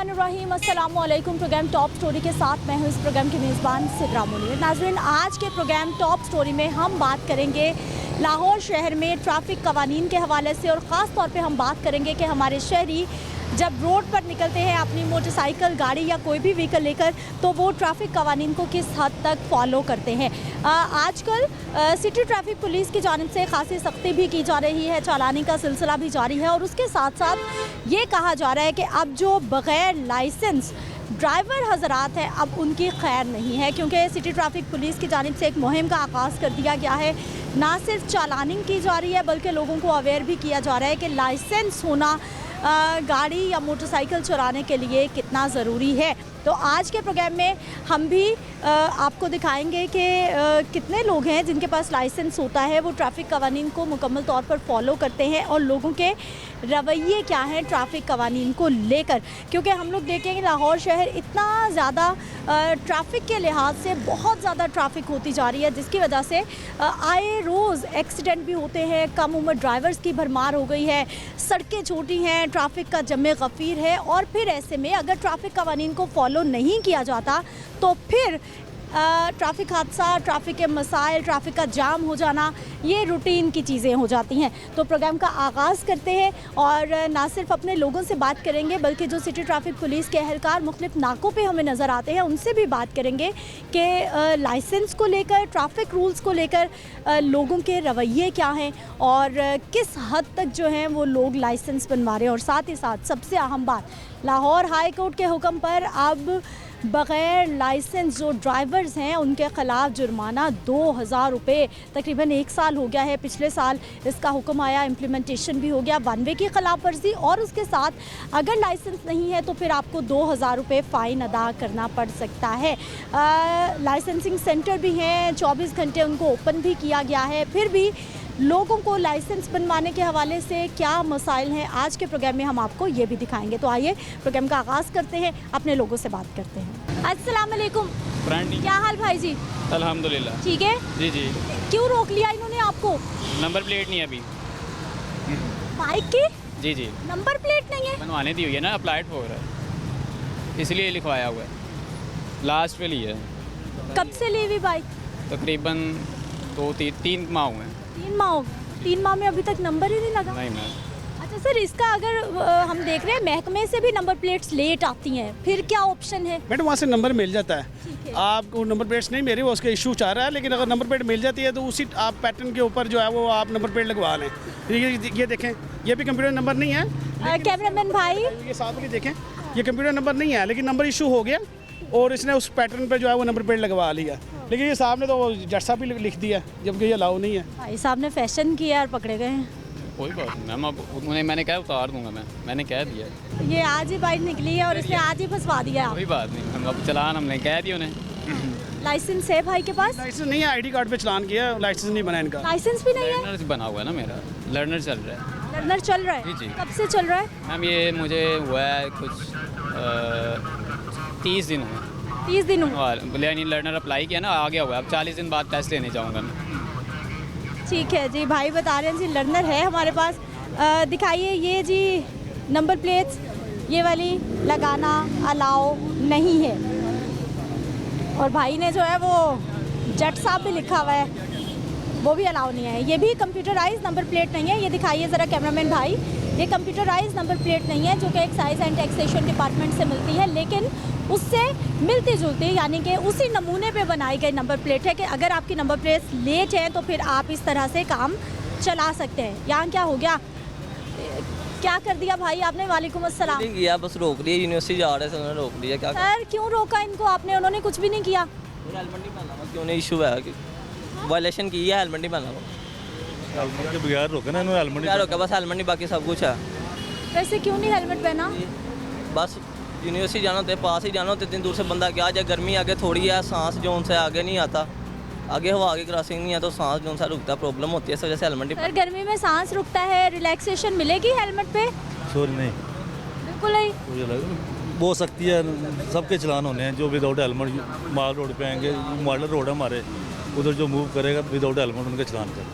बिस्मिल्लाहिर्रहमानिर्रहीम। अस्सलाम वालेकुम। प्रोग्राम टॉप स्टोरी के साथ मैं हूँ इस प्रोग्राम की मेज़बान सिद्रा मुनीर। नाज़रीन, आज के प्रोग्राम टॉप स्टोरी में हम बात करेंगे लाहौर शहर में ट्रैफिक कवानीन के हवाले से, और ख़ास तौर पे हम बात करेंगे कि हमारे शहरी जब रोड पर निकलते हैं अपनी मोटरसाइकिल, गाड़ी या कोई भी व्हीकल लेकर, तो वो ट्रैफिक कवानीन को किस हद तक फॉलो करते हैं। आजकल सिटी ट्रैफिक पुलिस की जानिब से खासी सख्ती भी की जा रही है, चालानी का सिलसिला भी जारी है, और उसके साथ साथ ये कहा जा रहा है कि अब जो बग़ैर लाइसेंस ड्राइवर हज़रात हैं अब उनकी खैर नहीं है, क्योंकि सिटी ट्रैफिक पुलिस की जानिब से एक मुहिम का आगाज़ कर दिया गया है। ना सिर्फ चालानिंग की जा रही है बल्कि लोगों को अवेयर भी किया जा रहा है कि लाइसेंस होना गाड़ी या मोटरसाइकिल चलाने के लिए कितना ज़रूरी है। तो आज के प्रोग्राम में हम भी आपको दिखाएंगे कि कितने लोग हैं जिनके पास लाइसेंस होता है, वो ट्रैफिक कवानीन को मुकम्मल तौर पर फॉलो करते हैं, और लोगों के रवैये क्या हैं ट्रैफिक कवानीन को लेकर। क्योंकि हम लोग देखेंगे लाहौर शहर इतना ज़्यादा ट्रैफिक के लिहाज से बहुत ज़्यादा ट्रैफिक होती जा रही है, जिसकी वजह से आए रोज़ एक्सीडेंट भी होते हैं, कम उम्र ड्राइवर्स की भरमार हो गई है, सड़कें छोटी हैं, ट्रैफिक का जमे गफ़ीर है, और फिर ऐसे में अगर ट्रैफिक कवानीन को फॉलो नहीं किया जाता तो फिर ट्रैफिक हादसा, ट्रैफिक के मसाइल, ट्रैफिक का जाम हो जाना, ये रूटीन की चीज़ें हो जाती हैं। तो प्रोग्राम का आगाज़ करते हैं, और ना सिर्फ अपने लोगों से बात करेंगे बल्कि जो सिटी ट्रैफिक पुलिस के अहलकार मुख्तलिफ नाकों पे हमें नज़र आते हैं उनसे भी बात करेंगे कि लाइसेंस को लेकर, ट्रैफिक रूल्स को लेकर लोगों के रवैये क्या हैं, और किस हद तक जो हैं वो लोग लाइसेंस बनवा रहे हैं। और साथ ही साथ सबसे अहम बात, लाहौर हाई कोर्ट के हुक्म पर अब बग़ैर लाइसेंस जो ड्राइवर्स हैं उनके ख़िलाफ़ जुर्माना 2000 रुपये, तकरीबन 1 साल हो गया है, पिछले साल इसका हुक्म आया, इम्प्लीमेंटेशन भी हो गया, वन वे की ख़िलाफ़ वर्जी, और उसके साथ अगर लाइसेंस नहीं है तो फिर आपको 2000 रुपये फ़ाइन अदा करना पड़ सकता है। लाइसेंसिंग सेंटर भी हैं, 24 घंटे उनको ओपन भी किया गया है, फिर भी लोगों को लाइसेंस बनवाने के हवाले से क्या मसाइल हैं, आज के प्रोग्राम में हम आपको ये भी दिखाएंगे। तो आइए प्रोग्राम का आगाज़ करते हैं, अपने लोगों से बात करते हैं। अस्सलाम वालेकुम। क्या हाल भाई जी? अल्हम्दुलिल्लाह। ठीक है जी जी। क्यों रोक लिया इन्होंने आपको? नंबर प्लेट नहीं है अभी बाइक की। जी जी, नंबर प्लेट नहीं है? बनवाने दी हुई है ना, अप्लाइड फॉर है, इसलिए लिखवाया हुआ है, लास्ट पे ली है। कब से ली हुई बाइक? तकरीबन 2-3 माह हुए हैं। 3 माह हो गए। 3 माह में अभी तक नंबर ही नहीं लगा? नहीं मैम। अच्छा सर, इसका अगर हम देख रहे हैं महकमे से भी नंबर प्लेट्स लेट आती हैं, फिर क्या ऑप्शन है? मैडम वहाँ से नंबर मिल जाता है, आपको नंबर प्लेट्स नहीं मेरी वो उसका इशू चाह रहा है, लेकिन अगर नंबर प्लेट मिल जाती है तो उसी आप पैटर्न के ऊपर जो है वो आप नंबर प्लेट लगवा लें। ये देखें, ये भी कंप्यूटर नंबर नहीं है। कैमरामैन भाई ये साथ में देखें, ये कंप्यूटर नंबर नहीं है, लेकिन नंबर इशू हो गया और इसने उस पैटर्न पर जो है वो नंबर प्लेट लगवा लिया, लेकिन ये साहब ने तो जज साहब भी लिख दिया, जबकि ये अलाउ नहीं है। भाई साहब ने फैशन किया और पकड़े गए हैं। कोई बात नहीं मैम, अब उन्हें मैंने कहा उतार दूंगा, मैंने कह दिया। ये आज ही बाइक निकली है और इसने आज ही फंसवा दिया। कोई बात नहीं मैम, अब चलान हमने कह दिया उन्हें। लाइसेंस है भाई के पास? लाइसेंस नहीं है, आईडी कार्ड पे चलान किया, लाइसेंस नहीं बना इनका। लाइसेंस भी नहीं है? लर्नर बना हुआ है ना मेरा, लर्नर चल रहा है। लर्नर चल रहा है? जी जी। कब से चल रहा है? मैम ये मुझे हुआ है कुछ 30 दिन हुए। 30 दिन हुए? और यानी लर्नर अप्लाई किया ना, आ गया हुआ है, अब 40 दिन बाद टेस्ट लेने जाऊँगा मैं। ठीक है जी, भाई बता रहे हैं जी लर्नर है हमारे पास। दिखाइए ये जी नंबर प्लेट्स, ये वाली लगाना अलाउ नहीं है, और भाई ने जो है वो जट साहब भी लिखा हुआ है, वो भी अलाउ नहीं है। ये भी कंप्यूटराइज नंबर प्लेट नहीं है, ये दिखाइए ज़रा कैमरामैन भाई, ये कंप्यूटराइज नंबर प्लेट नहीं है जो कि एक्साइज एंड टैक्सेशन डिपार्टमेंट से मिलती है, लेकिन उससे मिलती जुलती यानी कि उसी नमूने पे बनाई गई नंबर प्लेट है कि अगर आपकी नंबर प्लेट लेट है तो फिर आप इस तरह से काम चला सकते हैं। यहाँ क्या हो गया, क्या कर दिया भाई आपने? वालेकुम अस्सलाम। नहीं किया, बस रोक लिया, यूनिवर्सिटी जा रहे थे उन्होंने रोक लिया। क्या सर क्यों रोका इनको आपने? उन्होंने कुछ भी नहीं किया। हेलमेट नहीं पहना, क्यों नहीं इशू है कि वायलेशन की है, हेलमेट नहीं पहना। हेलमेट के बगैर रोका ना इन्होंने, हेलमेट क्या रोका? बस हेलमेट नहीं, बाकी सब कुछ है। वैसे क्यों नहीं हेलमेट पहना? बस यूनिवर्सिटी जाना होता है, पास ही जाना होता है, इतनी दूर से बंदा क्या जाए, गर्मी आगे थोड़ी है, सांस जोन से आगे नहीं आता, आगे हवा आगे क्रॉसिंग नहीं है तो सांस जोन सा रुकता है, प्रॉब्लम होती है, इस वजह से हेलमेट सर गर्मी में सांस रुकता है, रिलैक्सेशन मिलेगी हेलमेट पे? सॉरी नहीं, बिल्कुल नहीं। मुझे लगा हो सकती है, सबके चलान होने हैं जो विदाउट हेलमेट माल रोड पे आएंगे, मॉडल रोड है हमारे उधर, जो मूव करेगा विदाउट हेलमेट उनके चलान कर।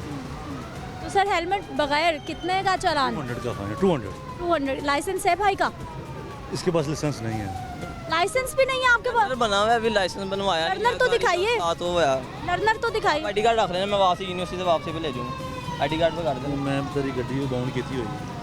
तो सर हेलमेट बगैर कितने का चालान? 200 का फाइन है। 200 लाइसेंस है भाई का? इसके पास लाइसेंस नहीं है। लाइसेंस भी नहीं है आपके पास? बना हुआ है, अभी लाइसेंस बनवाया नहीं लर्नर है, तो गाड़ी दिखाइए। हाँ तो है लर्नर तो दिखाइए। आईडी कार्ड रख लेना, मैं वापसी यूनिवर्सिटी से वापसी पे ले जाऊँगा, आईडी कार्ड पे कर देना। मैं तेरी गड्डी बाउंड की हुई है।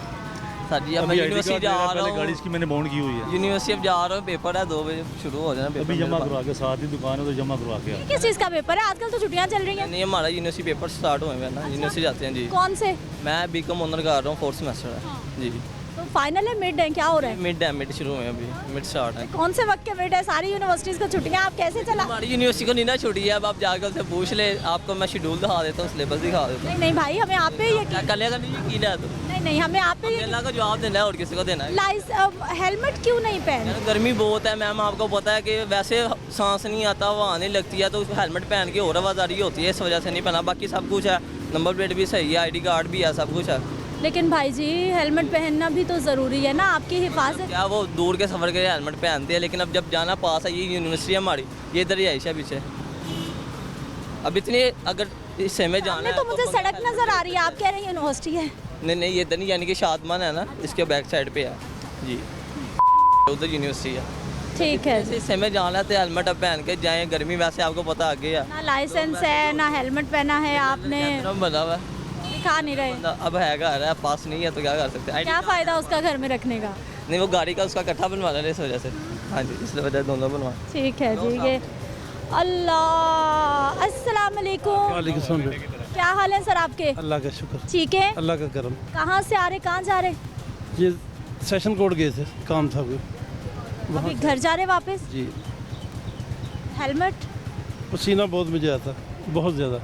सर जी अब मैं यूनिवर्सिटी जा रहा पहले गाड़ी हूँ, इसकी मैंने बाउंड की हुई है। यूनिवर्सिटी अब जा रहा हूँ, पेपर है 2 बजे शुरू हो जाना पेपर। अभी जमा करवा के, साथ ही दुकान है तो जमा करवा के आ। किस चीज़ का पेपर है? आजकल तो छुट्टियां चल रही हैं। नहीं हमारा यूनिवर्सिटी पेपर स्टार्ट हुए हैं ना, यूनिवर्सिटी जाते हैं जी। कौन से? मैं बीकॉम ऑनर कर रहा हूँ, 4th सेमेस्टर है जी। तो फाइनल है, मिड है, क्या हो रहा है? मिड शुरू हुए हैं, अभी मिड स्टार्ट है। कौन से वक्त के मिड है? सारी यूनिवर्सिटीज़ को छुट्टियां, आप कैसे चला? हमारी यूनिवर्सिटी को नहीं ना छुट्टी है, अब आप जाकर उनसे पूछ ले, आपको मैं शेड्यूल दिखा देता हूँ, सिलेबस दिखा देता नहीं नहीं भाई, हमें आप पे हूँ। यकीन। क्या कलेगा नहीं यकीन है तो नहीं नहीं, हमें आप पे अल्लाह को जवाब देना है और किसी को देना है। हेलमेट क्यों नहीं पहने? यार गर्मी बहुत है मैम, आपको पता है कि वैसे सांस नहीं आता, हवा नहीं लगती है, तो हेलमेट पहन के और आवाजारी होती है, इस वजह से नहीं पहना। बाकी सब कुछ है, नंबर प्लेट भी सही है, आईडी कार्ड भी है, सब कुछ है। लेकिन भाई जी हेलमेट पहनना भी तो ज़रूरी है ना, आपकी हिफाजत। क्या वो दूर के सफ़र के लिए हेलमेट पहनते हैं, लेकिन अब जब जाना पास है, ये यूनिवर्सिटी है हमारी, ये इधर ही आयशा पीछे। अब इतनी अगर इससे में जाना है तो मुझे सड़क नज़र आ रही है, आप कह रहे हैं यूनिवर्सिटी है। नहीं ये इधर नहीं, यानी कि शादमान है ना, इसके बैक साइड पे है जी, उधर यूनिवर्सिटी है। ठीक है। इससे में जाना है तो हेलमेट अब पहन के जाएँ, गर्मी वैसे आपको पता आगे है। ना लाइसेंस है ना हेलमेट पहना है आपने, बना हुआ है, दिखा नहीं रहे। अब है घर है, पास नहीं है तो क्या कर सकते हैं। क्या फ़ायदा उसका घर में रखने का? नहीं वो गाड़ी का उसका इकट्ठा बनवाना है इस वजह से। हाँ जी, इस वजह से दोनों बनवा। ठीक है जी। ये अल्लाह, अस्सलाम वालेकुम। वालेकुम सलाम। क्या हाल है सर आपके? अल्लाह का शुक्र, ठीक है। अल्लाह का करम। कहाँ से आ रहे, कहाँ जा रहे? ये सेशन कोर्ट गए थे, काम था कोई। अभी घर जा रहे वापस? जी, हेलमेट? पसीना बहुत मुझे आता, बहुत ज़्यादा।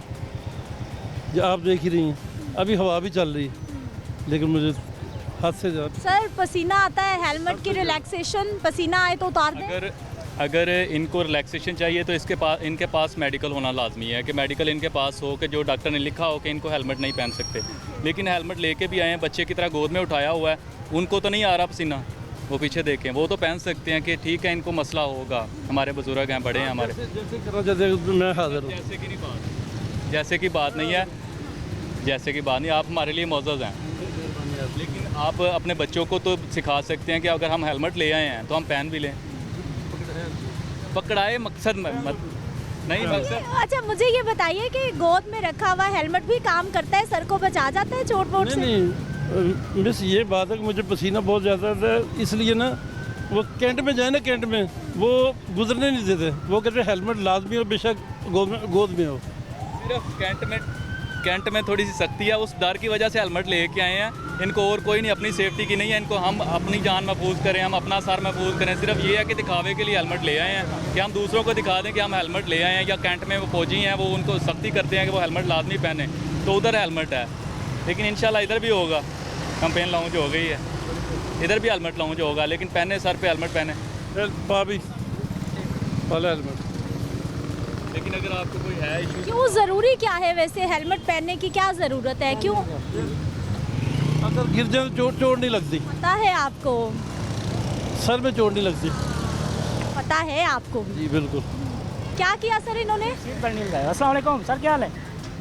जो आप देख ही रही हैं, अभी हवा भी चल रही है, लेकिन मुझे हाथ से ज़्यादा। सर पसीना आता है, हेलमेट की रिलैक्सेशन, पसीना आए तो उतार दें। अगर इनको रिलैक्सेशन चाहिए तो इनके पास मेडिकल होना लाजमी है, कि मेडिकल इनके पास हो कि जो डॉक्टर ने लिखा हो कि इनको हेलमेट नहीं पहन सकते। लेकिन हेलमेट लेके भी आए हैं, बच्चे की तरह गोद में उठाया हुआ है, उनको तो नहीं आ रहा पसीना, वो पीछे देखें, वो तो पहन सकते हैं कि ठीक है इनको मसला होगा, हमारे बुजुर्ग हैं, बड़े हैं हमारे। मैं हाजिर हूँ। जैसे की बात नहीं है, जैसे की बात नहीं, आप हमारे लिए मौजूद हैं। लेकिन आप अपने बच्चों को तो सिखा सकते हैं कि अगर हम हेलमेट ले आए हैं तो हम पहन भी लें। पकड़ाए मकसद नहीं मकसद। अच्छा मुझे ये बताइए कि गोद में रखा हुआ हेलमेट भी काम करता है, सर को बचा जाता है चोट वोट से? नहीं मिस, ये बात है कि मुझे पसीना बहुत ज़्यादा था, इसलिए ना वो कैंट में जाए ना, कैंट में वो गुजरने नहीं देते, वो कहते हेलमेट लाजमी हो, बेशक गोद में हो। सिर्फ कैंट में थोड़ी सी सख्ती है, उस डर की वजह से हेलमेट लेके आए हैं। इनको और कोई नहीं, अपनी सेफ्टी की नहीं है, इनको हम अपनी जान महफूज करें, हम अपना सर महफूज करें। सिर्फ ये है कि दिखावे के लिए हेलमेट ले आए हैं, कि हम दूसरों को दिखा दें कि हम हेलमेट ले आए हैं। या कैंट में वो फौजी हैं, वो उनको सख्ती करते हैं कि वो हेलमेट लाजमी पहने, तो उधर हेलमेट है। लेकिन इंशाल्लाह इधर भी होगा, कैंपेन लॉन्च हो गई है, इधर भी हेलमेट लॉन्च होगा, लेकिन पहने सर पे हेलमेट पहने भाभी वाला हेलमेट। लेकिन अगर आपको कोई है इशू, क्यों ज़रूरी क्या है वैसे हेलमेट पहनने की, क्या ज़रूरत है, क्यों? अगर गिर जाए तो चोट नहीं लगती, पता है आपको? सर में चोट नहीं लगती। पता है आपको? जी बिल्कुल। क्या किया सर इन्होंने? सीट बेल्ट नहीं लगाया। अस्सलाम वालेकुम सर, क्या हाल है?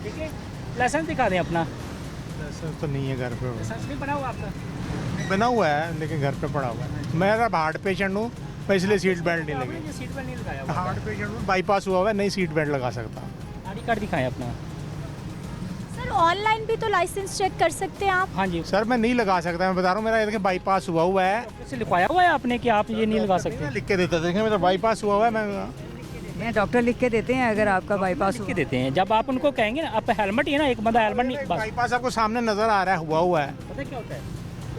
ठीक है, लाइसेंस दिखा दें अपना। लाइसेंस तो नहीं है घर पे, लाइसेंस नहीं बना हुआ आपका? बना हुआ है लेकिन घर पे पड़ा हुआ है। मैं अब हार्ट पेशेंट हूँ, मैं इसलिए सीट बेल्ट नहीं लगी। आपने सीट बेल्ट नहीं लगाया हुआ। हार्ट पेशेंट हूँ, बाईपास हुआ हुआ है, नहीं सीट बेल्ट लगा सकता। आईडी कार्ड दिखाएं अपना। सर ऑनलाइन भी तो लाइसेंस चेक कर सकते हैं आप। हाँ जी, सर मैं नहीं लगा सकता, मैं बता रहा हूँ, मेरा देखिए बाईपास हुआ हुआ है। से लिखवाया हुआ है आपने कि आप ये नहीं लगा सकते? लिख के देता, देखिए मेरा बाईपास हुआ हुआ है। मैं डॉक्टर लिख के देते हैं अगर आपका बाईपास लिख के देते हैं। जब आप उनको कहेंगे ना, आप हेलमेट ही ना, एक बंदा हेलमेट नहीं, बस बाईपास आपको सामने नजर आ रहा है, हुआ हुआ है। पता क्या होता है,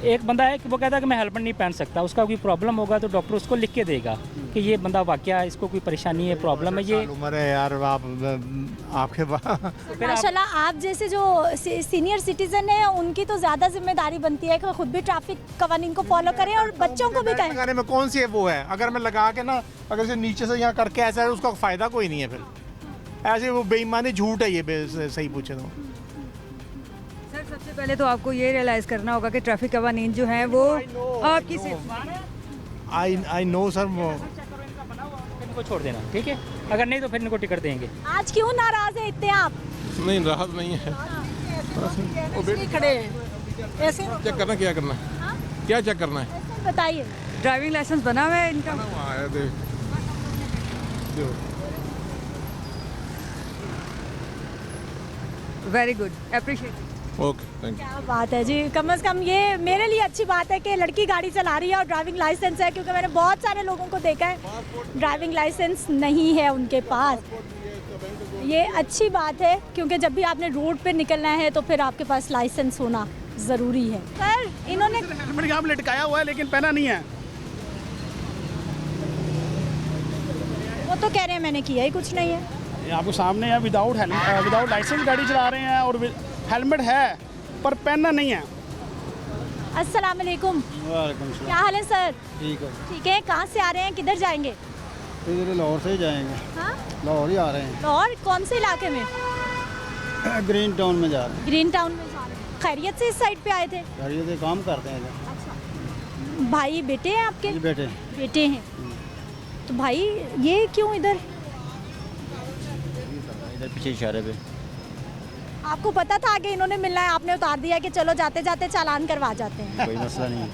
एक बंदा है कि वो कहता है कि मैं हेलमेट नहीं पहन सकता, उसका कोई प्रॉब्लम होगा तो डॉक्टर उसको लिख के देगा कि ये बंदा वाकया इसको कोई परेशानी है, प्रॉब्लम है, ये उम्र है यार, आपके माशाल्लाह आप जैसे जो सीनियर सिटीजन है उनकी तो ज़्यादा जिम्मेदारी बनती है कि खुद भी ट्रैफिक कवानीन को फॉलो करें और बच्चों को भी कहें। लगाने में कौन सी है वो है, अगर मैं लगा के ना, अगर से नीचे से यहाँ करके ऐसा है, उसका फ़ायदा कोई नहीं है। फिर ऐसे वो बेईमानी झूठ है ये, सही पूछे तो। सर सबसे पहले तो आपको ये रियलाइज़ करना होगा कि ट्रैफिक कवानीन जो हैं वो आपकी आई नो सर। इनको छोड़ देना, ठीक है? अगर नहीं तो फिर इनको टिकट देंगे। आज क्यों नाराज़ है इतने आप? नहीं राहत नहीं है। खड़े हैं ऐसे चेक करना, क्या करना है, क्या चेक करना है? ऐसे बताइए। ड्राइविंग लाइसेंस बना हुआ है इनका? Very good, appreciate. Okay, thank क्या बात है जी, कम से कम ये मेरे लिए अच्छी बात है कि लड़की गाड़ी चला रही है और ड्राइविंग लाइसेंस है, क्योंकि मैंने बहुत सारे लोगों को देखा है ड्राइविंग लाइसेंस नहीं है उनके पास। ये अच्छी बात है, क्योंकि जब भी आपने रोड पे निकलना है तो फिर आपके पास लाइसेंस होना ज़रूरी है। सर इन्होंने हेलमेट यहाँ पे लटकाया हुआ है लेकिन पहना नहीं है। वो तो कह रहे हैं मैंने किया ही कुछ नहीं है। ये आपको सामने है, विदाउट लाइसेंस गाड़ी चला रहे हैं और हेलमेट है पर पहनना नहीं है। अस्सलाम वालेकुम। वालेकुम क्या हाल है सर? ठीक है, ठीक है, कहाँ से आ रहे हैं, किधर जाएंगे? इधर लाहौर से ही जाएंगे। हाँ, लाहौर ही आ रहे हैं। और कौन से इलाके में? ग्रीन टाउन में जा रहे हैं। ग्रीन टाउन में जा रहे हैं। खैरियत से इस साइड पे आए थे? गाड़ियों से काम करते हैं इधर। अच्छा, भाई बेटे हैं आपके? जी बेटे। बेटे हैं। तो भाई ये क्यों इधर पीछे इशारे पे? आपको पता था कि इन्होंने मिलना है, आपने उतार दिया कि चलो जाते जाते चालान करवा जाते हैं? कोई मसला नहीं है,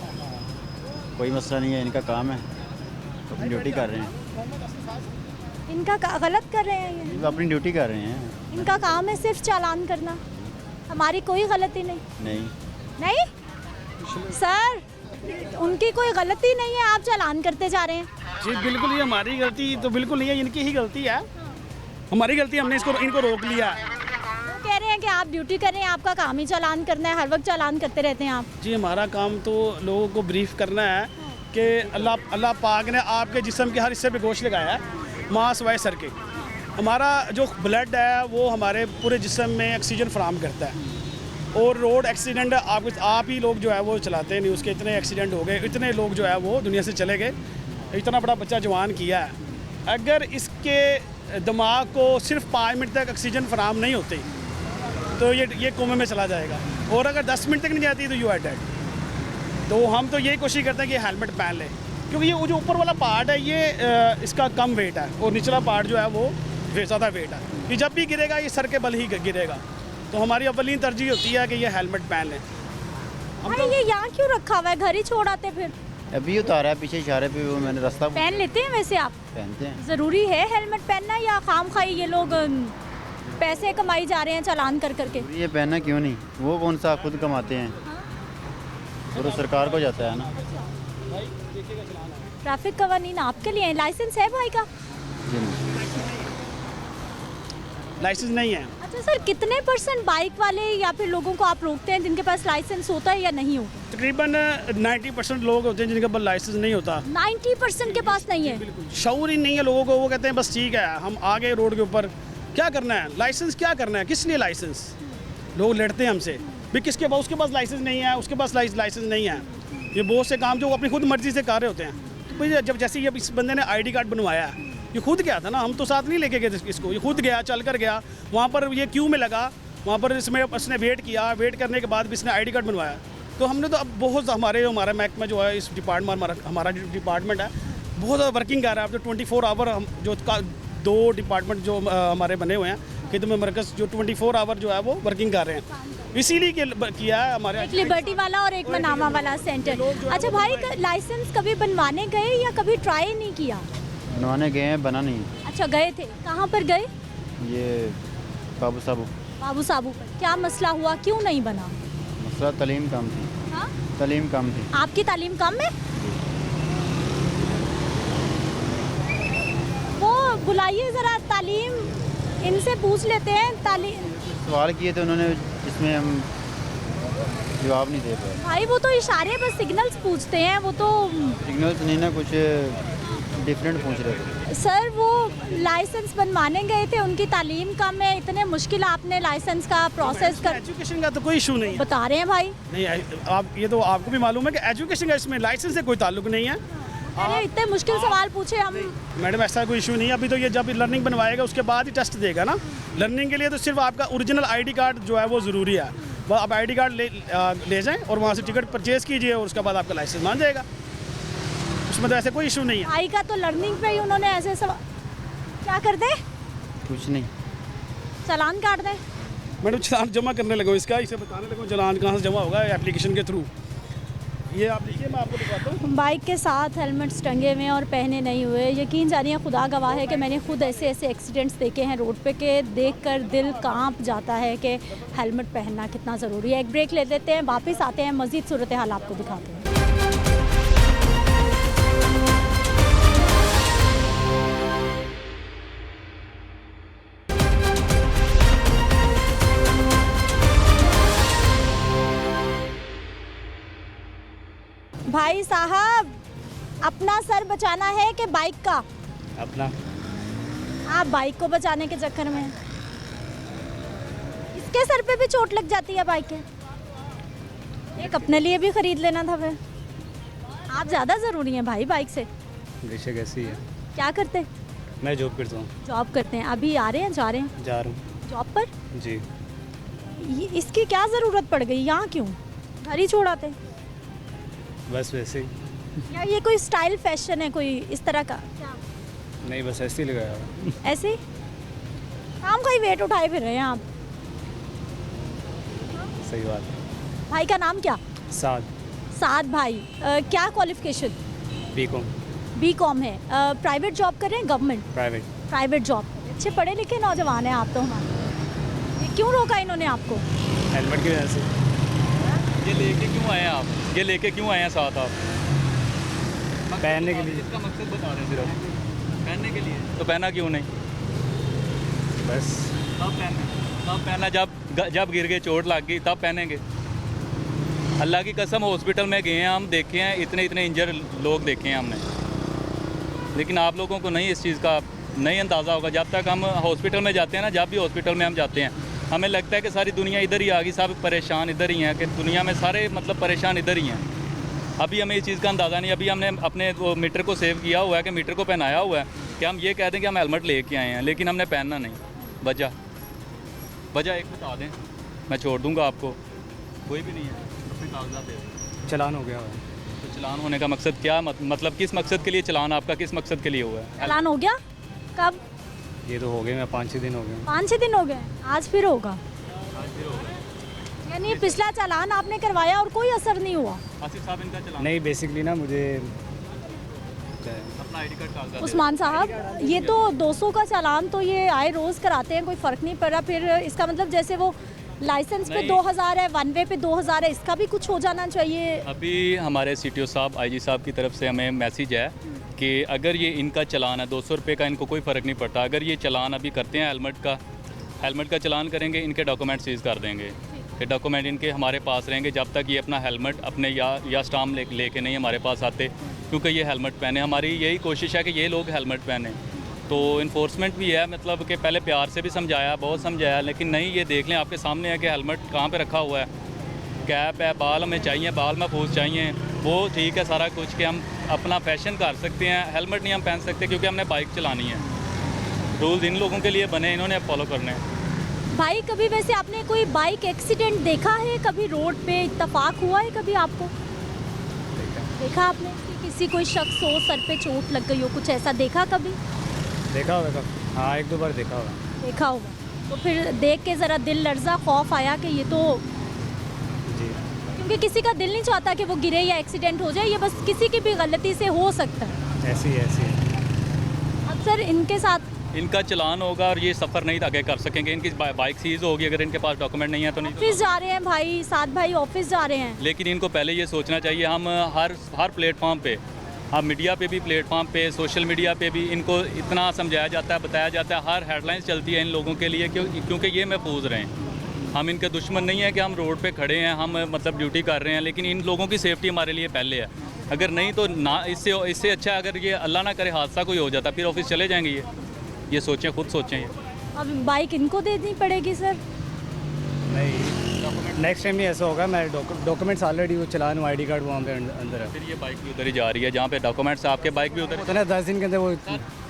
कोई मसला नहीं है, इनका काम है, अपनी ड्यूटी कर रहे हैं। इनका गलत कर रहे हैं ये? ये अपनी ड्यूटी कर रहे हैं। इनका काम है सिर्फ चालान करना, हमारी कोई गलती नहीं। नहीं सर, उनकी कोई गलती नहीं है, आप चालान करते जा रहे हैं। जी बिल्कुल, ये हमारी गलती तो बिल्कुल नहीं है, इनकी ही गलती है। हमारी गलती, हमने इनको रोक लिया है। वो कह रहे हैं कि आप ड्यूटी कर रहे हैं, आपका काम ही चालान करना है, हर वक्त चालान करते रहते हैं आप। जी हमारा काम तो लोगों को ब्रीफ करना है कि अल्लाह पाक ने आपके जिस्म के हर हिस्से पे गोश्त लगाया है, मांस वाय सर के। हमारा जो ब्लड है वो हमारे पूरे जिस्म में ऑक्सीजन फराहम करता है। और रोड एक्सीडेंट आप ही लोग जो है वो चलाते हैं, न्यूज़ के इतने एक्सीडेंट हो गए, इतने लोग जो है वो दुनिया से चले गए, इतना बड़ा बच्चा जवान किया है। अगर इसके दिमाग को सिर्फ 5 मिनट तक ऑक्सीजन फराहम नहीं होती तो ये कोमे में चला जाएगा, और अगर 10 मिनट तक नहीं जाती तो यू आर डेड। तो हम तो यही कोशिश करते हैं कि हेलमेट पहन लें, क्योंकि ये जो ऊपर वाला पार्ट है ये इसका कम वेट है और निचला पार्ट जो है वो ज़्यादा वेट है। ये जब भी गिरेगा ये सर के बल ही गिरेगा, तो हमारी अव्वलीन तरजीह होती है कि ये हेलमेट पहन लें। अरे ये यहाँ क्यों रखा हुआ है, घर ही छोड़ आते फिर? अभी उतारा है पीछे इशारे पे, वो मैंने रास्ता पहन लेते हैं वैसे आप? पहनते हैं। ज़रूरी है हेलमेट पहनना, या खाम खाई ये लोग पैसे कमाई जा रहे हैं चालान कर करके? ये पहनना क्यों नहीं, वो कौन सा खुद कमाते हैं, वो तो सरकार को जाता है ना। ट्रैफिक कवानीन आपके लिए? लाइसेंस है भाई का? लाइसेंस नहीं है। अच्छा सर, कितने % बाइक वाले या फिर लोगों को आप रोकते हैं जिनके पास लाइसेंस होता है या नहीं होता? तकरीबन 90% लोग होते हैं जिनके पास लाइसेंस नहीं होता। 90% के पास नहीं है? शऊर ही नहीं है लोगों को, वो कहते हैं बस ठीक है हम आ गए रोड के ऊपर, क्या करना है, लाइसेंस क्या करना है, किस लिए लाइसेंस? लोग लड़ते हैं हमसे भी, किसके पास, उसके पास लाइसेंस नहीं है, उसके पास लाइसेंस नहीं है। ये बहुत से काम जो अपनी खुद मर्जी से कर रहे होते हैं। तो भाई जब जैसे ये इस बंदे ने ID कार्ड बनवाया, ये खुद गया था ना, हम तो साथ नहीं लेके गए इसको, ये खुद गया, चल कर गया वहाँ पर, ये क्यू में लगा, वहाँ पर इसने वेट किया, वेट करने के बाद भी इसने ID कार्ड बनवाया। तो हमने तो अब बहुत हमारा महकमा जो है, इस डिपार्टमेंट हमारा जो डिपार्टमेंट है बहुत ज़्यादा वर्किंग कर रहा है। अब जो 24 आवर हम जो 2 डिपार्टमेंट जो हमारे बने हुए हैं खिदमत मरकज़, जो 24 आवर जो है वो वर्किंग कर रहे हैं, इसीलिए किया है हमारे। एक लिबर्टी वाला और एक मनामा वाला सेंटर। अच्छा भाई, लाइसेंस कभी बनवाने गए या कभी ट्राई नहीं किया? बनवाने गए हैं, बना नहीं। अच्छा गए थे, कहाँ पर गए? ये बाबू साबू पर। क्या मसला हुआ, क्यों नहीं बना? मसला तालीम कम थी। हाँ? तालीम कम थी। आपकी तालीम कम है? वो बुलाइए ज़रा, तालीम इनसे पूछ लेते हैं। तालीम सवाल किए थे उन्होंने, जिसमें हम जवाब नहीं दे पाए। भाई वो तो इशारे पर सिग्नल्स पूछते हैं, वो तो सिग्नल्स नहीं ना, कुछ डिफरेंट पूछ रहे थे। सर वो लाइसेंस बनवाने गए थे, उनकी तालीम कम है, इतने मुश्किल आपने लाइसेंस का प्रोसेस कर। एजुकेशन का तो कोई इशू नहीं है, बता रहे हैं भाई। नहीं आप ये तो आपको भी मालूम है कि एजुकेशन का इसमें लाइसेंस से कोई ताल्लुक नहीं है। अरे इतने मुश्किल सवाल पूछे हम। मैडम ऐसा कोई इशू नहीं है, अभी तो ये जब लर्निंग बनवाएगा उसके बाद ही टेस्ट देगा ना। लर्निंग के लिए तो सिर्फ आपका ओरिजिनल ID कार्ड जो है वो ज़रूरी है, वो आप ID कार्ड ले जाएं और वहाँ से टिकट परचेज़ कीजिए और उसके बाद आपका लाइसेंस मान जाएगा, उसमें तो ऐसे कोई इशू नहीं है। भाई का तो लर्निंग पे ही उन्होंने ऐसे सवाल। क्या कर दे? कुछ नहीं, चालान काट दें? मैडम चालान जमा करने लगा इसका, इसे बताने लगा चालान कहाँ से जमा होगा, एप्लीकेशन के थ्रू। ये आप देखिए, मैं आपको दिखाता हूँ। बाइक के साथ हेलमेट्स टंगे हुए हैं और पहने नहीं हुए। यकीन जानिए, खुदा गवाह है कि मैंने खुद ऐसे ऐसे एक्सीडेंट्स देखे हैं रोड पे के देखकर दिल कांप जाता है कि हेलमेट पहनना कितना ज़रूरी है। एक ब्रेक ले लेते हैं, वापस आते हैं, मज़ीद सूरत हाल आपको दिखाते हैं। भाई साहब, अपना सर बचाना है कि बाइक का? अपना। आप बाइक को बचाने के चक्कर में, इसके सर पे भी चोट लग जाती है बाइक के। एक अपने लिए भी खरीद लेना था फिर। आप ज़्यादा ज़रूरी हैं भाई बाइक से। वैसे कैसी है? क्या करते? मैं जॉब करता हूँ। जॉब करते हैं। अभी आ रहे हैं, जा रहे हैं? जा रहा हूँ जॉब पर? जी। इसकी क्या ज़रूरत पड़ गई? यहाँ क्यों? घर ही छोड़ आते? बस वैसे ही। या ये कोई स्टाइल फैशन है कोई इस तरह का? क्या नहीं, बस ऐसे ही लगाया हुआ। ऐसे ही काम का ही वेट उठाए फिर रहे हैं आप। सही बात है। भाई का नाम क्या? साद। साद भाई। क्या क्वालिफिकेशन? बीकॉम। बीकॉम है। प्राइवेट जॉब कर रहे हैं? गवर्नमेंट? प्राइवेट। Private job. अच्छे पढ़े लिखे नौजवान हैं आप तो हमारे। ये क्यों रोका इन्होंने आपको? हेलमेट की वजह से। ये लेके क्यों आए हैं आप? ये लेके क्यों आए हैं साथ आप? पहनने के लिए। इसका मकसद बता रहे हैं सिर्फ पहनने के लिए। तो पहना क्यों नहीं? बस तब पहना जब गिर गए, चोट लग गई, तब पहनेंगे। अल्लाह की कसम, हॉस्पिटल में गए हैं हम, देखे हैं इतने इंजर लोग देखे हैं हमने, लेकिन आप लोगों को नहीं इस चीज़ का नहीं अंदाज़ा होगा। जब तक हम हॉस्पिटल में जाते हैं ना, जब भी हॉस्पिटल में हम जाते हैं, हमें लगता है कि सारी दुनिया इधर ही आ गई, सब परेशान इधर ही हैं, कि दुनिया में सारे मतलब परेशान इधर ही हैं। अभी हमें इस चीज़ का अंदाज़ा नहीं। अभी हमने अपने वो मीटर को सेव किया हुआ है कि मीटर को पहनाया हुआ है कि हम ये कह दें कि हम हेलमेट लेके आए हैं, लेकिन हमने पहनना नहीं। वजह एक बता दें, मैं छोड़ दूंगा आपको। कोई भी नहीं है, अपने कागजात दे दें। चलान हो गया है। तो चलान होने का मकसद क्या? मतलब किस मकसद के लिए चलान आपका, किस मकसद के लिए हुआ है? चालान हो गया कब? ये तो हो गए, मैं 5-6 दिन हो गए। 5-6 दिन हो गए? आज फिर होगा? यानी पिछला चालान आपने करवाया और कोई असर नहीं हुआ? आसिफ साहब, इनका चलान नहीं, बेसिकली ना मुझे अपना आईडी कार्ड कागजात। उस्मान साहब, ये तो 200 का चालान तो ये आए रोज़ कराते हैं, कोई फ़र्क नहीं पड़ रहा। फिर इसका मतलब जैसे वो लाइसेंस पे 2000 है, वन वे पे 2000 है, इसका भी कुछ हो जाना चाहिए। अभी हमारे CTO साहब, IG साहब की तरफ से हमें मैसेज है कि अगर ये इनका चलान है 200 रुपये का, इनको कोई फ़र्क नहीं पड़ता। अगर ये चलान अभी करते हैं हेलमेट का चलान करेंगे, इनके डॉक्यूमेंट सीज कर देंगे। कि डॉक्यूमेंट इनके हमारे पास रहेंगे जब तक ये अपना हेलमेट अपने या स्टाम्प लेके नहीं हमारे पास आते, क्योंकि ये हेलमेट पहने। हमारी यही कोशिश है कि ये लोग हेलमेट पहने। तो इन्फोर्समेंट भी है, मतलब कि पहले प्यार से भी समझाया, बहुत समझाया, लेकिन नहीं। ये देख लें, आपके सामने है कि हेलमेट कहाँ पे रखा हुआ है, कैप है, बाल हमें चाहिए, बाल महफूज चाहिए, वो ठीक है सारा कुछ कि हम अपना फैशन कर सकते हैं। हेलमेट नहीं हम पहन सकते क्योंकि हमने बाइक चलानी है। रूल्स इन लोगों के लिए बने, इन्होंने फॉलो करने हैं। भाई, कभी वैसे आपने कोई बाइक एक्सीडेंट देखा है? कभी रोड पे इत्तेफाक हुआ है कभी आपको? देखा आपने कि किसी कोई शख्स हो, सर पे चोट लग गई हो, कुछ ऐसा देखा कभी? देखा होगा। हाँ, 1-2 बार देखा होगा। देखा होगा। तो फिर देख के ज़रा दिल लर्जा, खौफ आया कि ये तो जी, क्योंकि किसी का दिल नहीं चाहता कि वो गिरे या एक्सीडेंट हो जाए, ये बस किसी की भी गलती से हो सकता है। ऐसी है। अक्सर इनके साथ इनका चलान होगा और ये सफ़र नहीं आगे कर सकेंगे। इनकी बाइक सीज होगी अगर इनके पास डॉक्यूमेंट नहीं है तो नहीं। ऑफिस जा रहे हैं भाई, साथ भाई ऑफिस जा रहे हैं। लेकिन इनको पहले ये सोचना चाहिए। हम हर प्लेटफॉर्म पे, हम मीडिया पे भी, प्लेटफॉर्म पे, सोशल मीडिया पे भी इनको इतना समझाया जाता है, बताया जाता है, हर हेडलाइंस चलती है इन लोगों के लिए क्योंकि ये महफूज रहें। हम इनके दुश्मन नहीं है कि हम रोड पे खड़े हैं, हम मतलब ड्यूटी कर रहे हैं, लेकिन इन लोगों की सेफ्टी हमारे लिए पहले है। अगर नहीं तो ना, इससे अच्छा अगर ये अल्लाह ना करे हादसा कोई हो जाता, फिर ऑफिस चले जाएंगे। ये सोचें, खुद सोचें। ये अब बाइक इनको देनी पड़ेगी सर? नहीं, नेक्स्ट टाइम नहीं ऐसा होगा। मैं डॉक्यूमेंट्स ऑलरेडी वो चलान, ID कार्ड वहाँ पे अंदर है। फिर ये बाइक भी उधर ही जा रही है जहाँ पे डॉक्यूमेंट्स, आपके बाइक भी उधर। तो ना 10 दिन के अंदर वो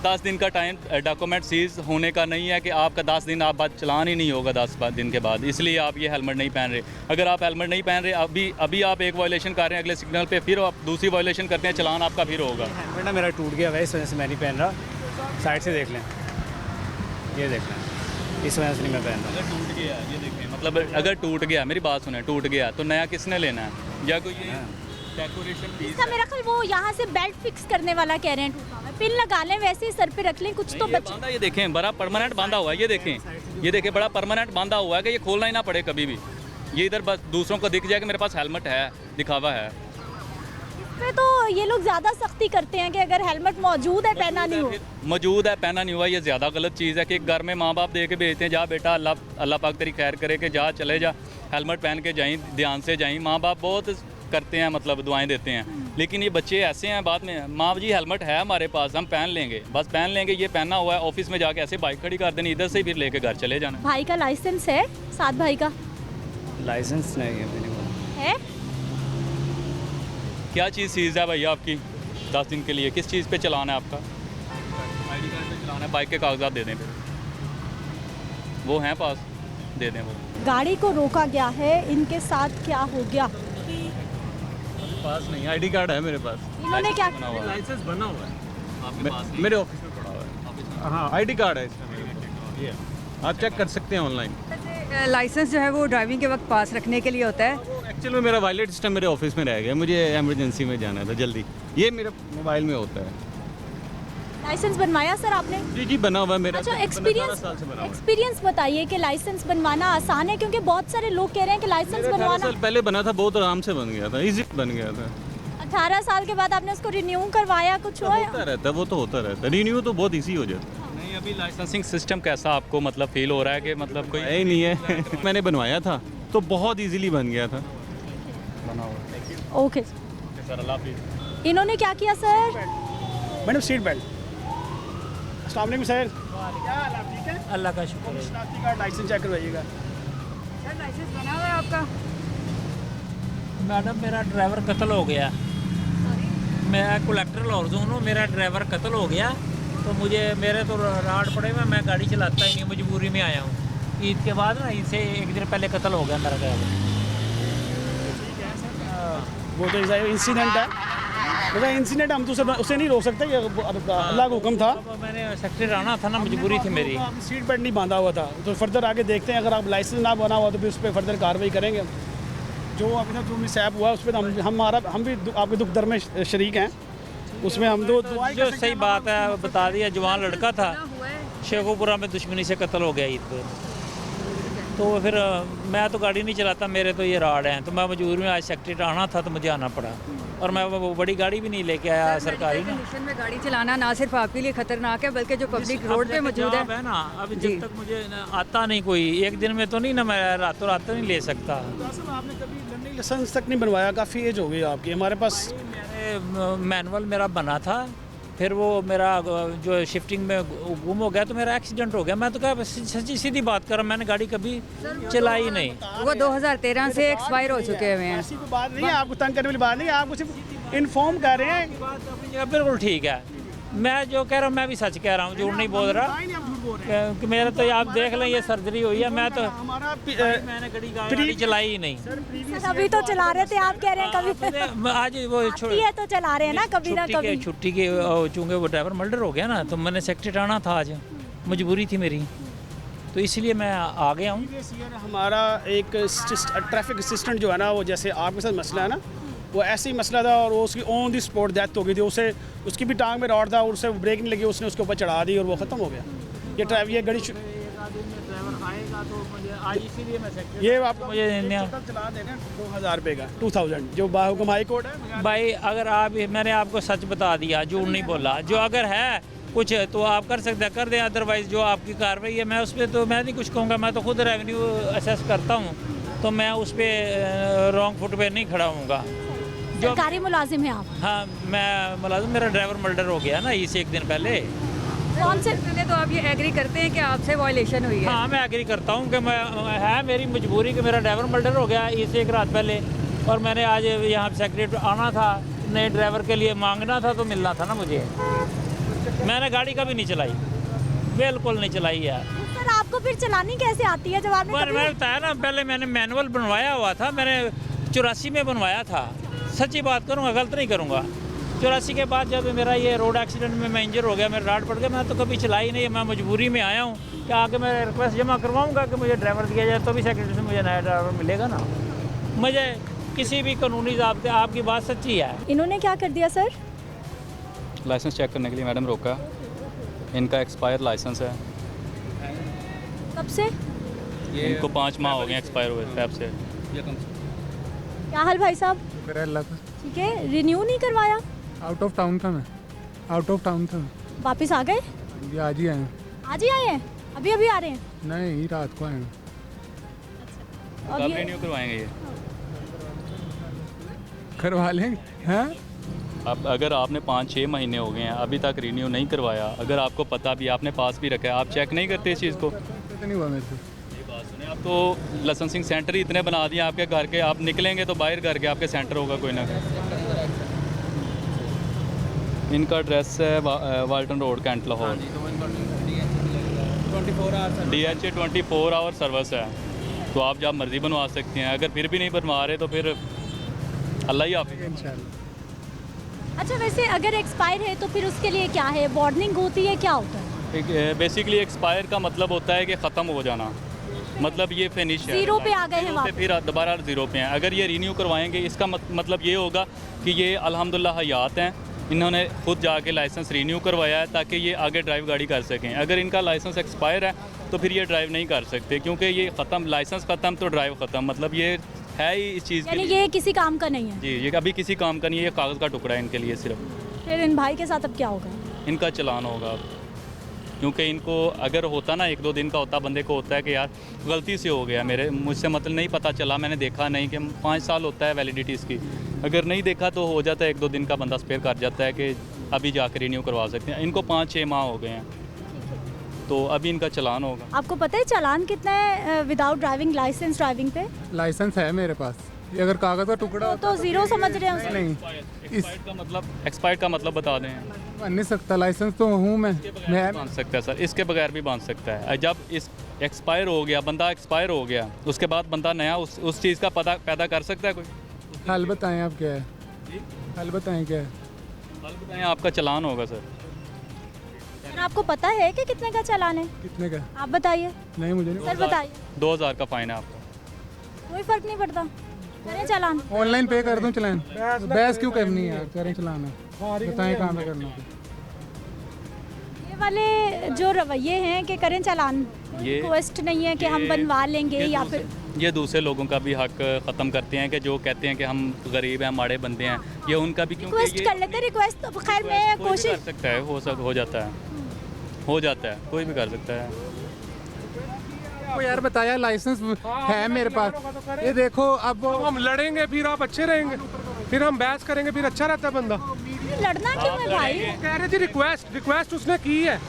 10 दिन का टाइम डॉक्यूमेंट सीज होने का नहीं है कि आपका 10 दिन आप बाद चलान ही नहीं होगा 10 दिन के बाद, इसलिए आप ये हेलमेट नहीं पहन रहे। अगर आप हेलमेट नहीं पहन रहे, अभी आप एक वायलेशन कर रहे हैं, अगले सिग्नल पे फिर आप दूसरी वायलेशन करते हैं, चलान आपका फिर होगा। हेलमेट ना मेरा टूट गया है, इस वजह से मैं नहीं पहन रहा। साइड से देख लें, ये देख लें, इस वजह से नहीं मैं पहन रहा। अगर टूट गया, ये देखें, मतलब अगर टूट गया, मेरी बात सुने, टूट गया तो नया किसने लेना है? या कोई ये डेकोरेशन पीस इसका मेरा ख्याल वो यहाँ से बेल्ट फिक्स करने वाला कह रहे हैं टूटा हुआ है। पिन लगा लें, वैसे ही सर पे रख लें, कुछ तो बचे। बांधा, ये देखें बड़ा परमानेंट बांधा हुआ है, ये देखें, ये देखें बड़ा परमानेंट बांधा हुआ है कि ये खोलना ही ना पड़े कभी भी। ये इधर बस दूसरों को दिख जाए कि मेरे पास हेलमेट है, दिखावा है। पे तो ये लोग ज़्यादा सख्ती करते हैं कि अगर हेलमेट मौजूद है पहना नहीं हो। मौजूद है पहना नहीं हुआ, ये ज़्यादा गलत चीज़ है कि घर में माँ बाप दे के भेजते हैं, जा बेटा अल्लाह पाक तेरी खैर करे कि जा चले जा, हेलमेट पहन के जाएं, ध्यान से जाएं। माँ बाप बहुत करते हैं, मतलब दुआएं देते हैं, लेकिन ये बच्चे ऐसे हैं बाद में, माँ जी हेलमेट है हमारे पास, हम पहन लेंगे, बस पहन लेंगे, ये पहना हुआ है, ऑफिस में जाके ऐसे बाइक खड़ी कर देनी, इधर से फिर लेके घर चले जाना। भाई का लाइसेंस है, साथ भाई का लाइसेंस नहीं है मेरे पास। है। क्या चीज़ सीज है भैया आपकी 10 दिन के लिए? किस चीज़ पे चलाना है आपका? ID कार्ड पे चलाना है, बाइक के कागजात दे दें फिर, वो हैं पास, दे दें वो। गाड़ी को रोका गया है, इनके साथ क्या हो गया? पास नहीं, ID कार्ड है मेरे पास। इन्होंने क्या बना हुआ है। लाइसेंस बना हुआ है आपके पास नहीं? मेरे ऑफिस में पड़ा हुआ है। हाँ, आईडी कार्ड है इसका मेरे पास, ये आप चेक कर सकते हैं ऑनलाइन। लाइसेंस जो है वो ड्राइविंग के वक्त पास रखने के लिए होता है। एक्चुअली में मेरा वॉलेट सिस्टम मेरे ऑफिस में रह गया, मुझे इमरजेंसी में जाना था जल्दी, ये मेरे मोबाइल में होता है। लाइसेंस बनवाया सर आपने? जी जी बना हुआ है मेरा। अच्छा, 15 साल से बना हुआ है। एक्सपीरियंस बताइए कि लाइसेंस बनवाना आसान है, क्योंकि बहुत सारे लोग कह रहे हैं कि लाइसेंस मेरा 18 बनवाना। साल पहले बना था, बहुत आराम से बन गया था, इजी बन गया था। 18 साल के बाद आपने उसको रिन्यू करवाया, कुछ हुआ? होता रहता है, वो तो होता रहता है, रिन्यू तो बहुत इजी हो जाता है। नहीं, अभी लाइसेंसिंग सिस्टम कैसा आपको मतलब फील हो रहा है कि मतलब कोई है ही नहीं है मैंने बनवाया था तो बहुत इजीली बन गया था। ओके सर, अल्लाह हाफिज़। इन्होंने क्या किया सर? Madam seat belt. अस्सलाम वालेकुम सर, क्या हाल है, ठीक है? अल्लाह का शुक्र है। शनाख्ती कार्ड लाइसेंस चेक करवाइएगा। सर लाइसेंस बना हुआ है आपका? मैडम मेरा ड्राइवर कत्ल हो गया, मैं कलेक्टर लाहौर जोन हूँ, मेरा ड्राइवर कत्ल हो गया तो मुझे मेरे तो राड पड़े हुए, मैं गाड़ी चलाता ही नहीं, मजबूरी में आया हूँ। ईद के बाद ना, ईद से एक दिन पहले कत्ल हो गया मेरा ड्राइवर। वो तो इंसिडेंट है, मतलब इंसिडेंट हम तो उसे नहीं रोक सकते, ये अल्लाह का हुक्म था। अब मैंने सेक्रेटरी आना था ना, मजबूरी थी मेरी। सीट बेल्ट नहीं बांधा हुआ था, तो फर्दर आगे देखते हैं, अगर आप लाइसेंस ना बना हुआ तो फिर उस पर फर्दर कार्रवाई करेंगे। जो अभी तक जो मिसहैप हुआ उस पर हम भी आपके दुख दर्द में शरीक हैं, उसमें हम दो जो सही बात है बता दिया, जवान लड़का था, शेखोपुरा में दुश्मनी से कत्ल हो गया ईद पे। तो फिर मैं तो गाड़ी नहीं चलाता, मेरे तो ये राड हैं, तो मैं मजबूर में आज सेक्रेटरी आना था तो मुझे आना पड़ा, और मैं वो बड़ी गाड़ी भी नहीं लेके आया सरकारी ना। कंडीशन में गाड़ी चलाना ना सिर्फ आपके लिए खतरनाक है, बल्कि जो पब्लिक रोड पे मौजूद है ना, अभी जब तक मुझे आता नहीं कोई, एक दिन में तो नहीं ना, मैं रातों रात नहीं ले सकता। आपने कभी लर्निंग लाइसेंस तक नहीं बनवाया, काफ़ी एज हो गई आपकी। हमारे पास मैनुअल मेरा बना था, फिर वो मेरा जो शिफ्टिंग में गुम हो गया तो मेरा एक्सीडेंट हो गया। मैं तो क्या सच्ची सीधी बात कर रहा हूँ, मैंने गाड़ी कभी चलाई नहीं। वो 2013 से एक्सपायर हो चुके हुए हैं। ऐसी कोई बात नहीं है, आपको तंग करने वाली बात नहीं है, आपको सिर्फ इन्फॉर्म कर रहे हैं। अपनी जगह बिल्कुल ठीक है, मैं जो कह रहा हूँ मैं भी सच कह रहा हूँ, झूठ नहीं बोल रहा। कि मेरा तो आप देख लें, ये सर्जरी हुई है, मैं तो मैंने गाड़ी चलाई ही नहीं। अभी तो चला रहे थे, आप कह रहे हैं कभी आज वो है तो चला रहे हैं ना, कभी ना कभी। छुट्टी के चूँकि वो ड्राइवर मर्डर हो गया ना, तो मैंने सेक्रेटरी आना था, आज मजबूरी थी मेरी, तो इसलिए मैं आ गया हूँ। हमारा एक ट्रैफिक असिस्टेंट जो है ना, वो जैसे आपके साथ मसला है ना, वो ऐसे ही मसला था, और वो उसकी ऑन दी स्पॉट डेथ हो गई थी। उसे उसकी भी टांग में रॉड था, और उसे ब्रेक नहीं लगी, उसने उसके ऊपर चढ़ा दी और वो ख़त्म हो गया। ये गाड़ी ये आपको मुझे चला देना 2000 रुपये का, 2000 जो बाहुकुम हाई कोर्ट है। भाई अगर आप, मैंने आपको सच बता दिया, झूठ नहीं बोला, जो अगर है कुछ तो आप कर सकते हैं, कर दें, अदरवाइज़ जो आपकी कार्रवाई है मैं उस पर तो मैं नहीं कुछ कहूँगा। मैं तो खुद रेवेन्यू असेस करता हूँ, तो मैं उस पर रॉन्ग फुट पे नहीं खड़ा हूँगा। जो सरकारी मुलाजिम है आप? हाँ, मैं मुलाजिम, मेरा ड्राइवर मर्डर हो गया ना इसे एक दिन पहले। कौन से पहले तो आप ये एग्री करते हैं कि आपसे वायलेशन हुई है? हाँ, मैं एग्री करता हूँ कि मैं है मेरी मजबूरी कि मेरा ड्राइवर मर्डर हो गया इसे एक रात पहले, और मैंने आज यहाँ सेक्रेटरी आना था, नए ड्राइवर के लिए मांगना था तो मिलना था ना मुझे। मैंने गाड़ी कभी नहीं चलाई, बिल्कुल नहीं चलाई है। सर आपको फिर चलानी कैसे आती है? जब आपने मैंने बताया ना, पहले मैंने मैनुअल बनवाया हुआ था, मैंने 84 में बनवाया था, सच्ची बात करूँगा, गलत नहीं करूँगा। 84 के बाद जब मेरा ये रोड एक्सीडेंट में मैं इंजर हो गया, मेरा राड पड़ गया, मैं तो कभी चलाई नहीं, मैं मजबूरी में आया हूँ कि आके मैं रिक्वेस्ट जमा करवाऊँगा कि मुझे ड्राइवर दिया जाए, तो भी सेक्रेटरी से मुझे नया ड्राइवर मिलेगा ना। मुझे किसी भी कानूनी ज़ाब्ते, आपकी बात सच्ची है। इन्होंने क्या कर दिया सर? लाइसेंस चेक करने के लिए मैडम रोका। इनका एक्सपायर लाइसेंस है। कब से? इनको 5 माह हो गए एक्सपायर हुए फैब से। क्या हाल भाई साहब? ठीक है, रिन्यू नहीं करवाया? आउट ऑफ टाउन था मैं, आउट ऑफ टाउन था। वापस आ गए? ये आज ही आए। आज ही आए हैं? अभी अभी आ रहे हैं? नहीं, रात को आए हैं। अब कब ये रिन्यू करवाएंगे ये? करवा लेंगे। हैं? अब अगर आपने 5-6 महीने हो गए हैं अभी तक रिन्यू नहीं करवाया, अगर आपको पता भी, आपने पास भी रखा है, आप चेक नहीं करते इस चीज़ को? पता नहीं हुआ मेरे से। ये बात सुने, आप तो लाइसेंसिंग सेंटर ही इतने बना दिए आपके घर के, आप निकलेंगे तो बाहर घर के आपके सेंटर होगा कोई ना। इनका एड्रेस है Walton road, Cantt, Lahore. DHA 24 hour service है, तो आप जब मर्ज़ी बनवा सकते हैं। अगर फिर भी नहीं बनवा रहे तो फिर अल्लाह ही हाफिज़। इंशाल्लाह। अच्छा, वैसे अगर एक्सपायर है तो फिर उसके लिए क्या है? वार्निंग होती है, क्या होता है? बेसिकली एक्सपायर का मतलब होता है कि ख़त्म हो जाना, मतलब ये फिनिश है, जीरो पे आ गए हैं जीरो पे, वापस। फिर दोबारा ज़ीरो पे हैं। अगर ये रिन्यू करवाएंगे इसका मतलब ये होगा कि ये अल्हम्दुलिल्लाह हयात हैं, इन्होंने खुद जाके लाइसेंस रिन्यू करवाया है ताकि ये आगे ड्राइव गाड़ी कर सकें। अगर इनका लाइसेंस एक्सपायर है तो फिर ये ड्राइव नहीं कर सकते, क्योंकि ये ख़त्म, लाइसेंस ख़त्म तो ड्राइव ख़त्म, मतलब ये है ही इस चीज़ के यानी लिए। ये किसी काम का नहीं है? जी, ये अभी किसी काम का नहीं है, ये कागज़ का टुकड़ा है इनके लिए सिर्फ। फिर इन भाई के साथ अब क्या होगा? इनका चलान होगा अब, क्योंकि इनको अगर होता ना 1-2 दिन का होता, बंदे को होता है कि यार गलती से हो गया, मुझसे मतलब नहीं पता चला, मैंने देखा नहीं, कि 5 साल होता है वैलिडिटी इसकी, अगर नहीं देखा तो हो जाता है 1-2 दिन का, बंदा स्पेयर कर जाता है कि अभी जाकर रिन्यू करवा सकते हैं। इनको 5-6 माह हो गए हैं, तो अभी इनका चलान होगा। आपको पता है चालान कितना है विदाउट ड्राइविंग लाइसेंस ड्राइविंग पे? लाइसेंस है मेरे पास, ये अगर कागज़ का टुकड़ा तो जीरो समझ रहे हैं उसे? नहीं, एक्सपायर्ड का मतलब बता दें। बन नहीं सकता, लाइसेंस तो हूँ मैं बांध सकता है सर, इसके बगैर भी बांध सकता है। जब इस एक्सपायर हो गया, बंदा एक्सपायर हो गया, उसके बाद बंदा नया उस चीज़ का पैदा कर सकता है कोई? हल बताएं आप क्या है, हल बताएं क्या है? हल बताएं, आपका चलान होगा सर। सर आपको पता है कि कितने का चालान है? कितने का? आप बताइए। नहीं, मुझे नहीं। सर बताइए। 2000 का फाइन है आपका। कोई फर्क नहीं पड़ता, करें चालान। ऑनलाइन पे कर दूं चलान? बहस क्यों करनी है यार, करें चलान, बताएं कहाँ पे करना है। ये वाले जो रवैये हैं कि करें चालान, ये रिक्वेस्ट नहीं है कि हम बनवा लेंगे या फिर ये दूसरे लोगों का भी हक ख़त्म करते हैं कि जो कहते हैं कि हम गरीब हैं, माड़े बंदे हैं, ये उनका भी, क्योंकि रिक्वेस्ट कर लेते हैं। रिक्वेस्ट तो खैर मैं कोई भी कोशिश कर सकता है, हो जाता है, कोई भी कर सकता है। वो यार बताया लाइसेंस है मेरे पास, ये देखो अब हम लड़ेंगे फिर आप अच्छे रहेंगे, फिर हम बहस करेंगे, फिर अच्छा रहता है बंदा। लड़ना क्यों है भाई? कह रहे थे रिक्वेस्ट उसने की है।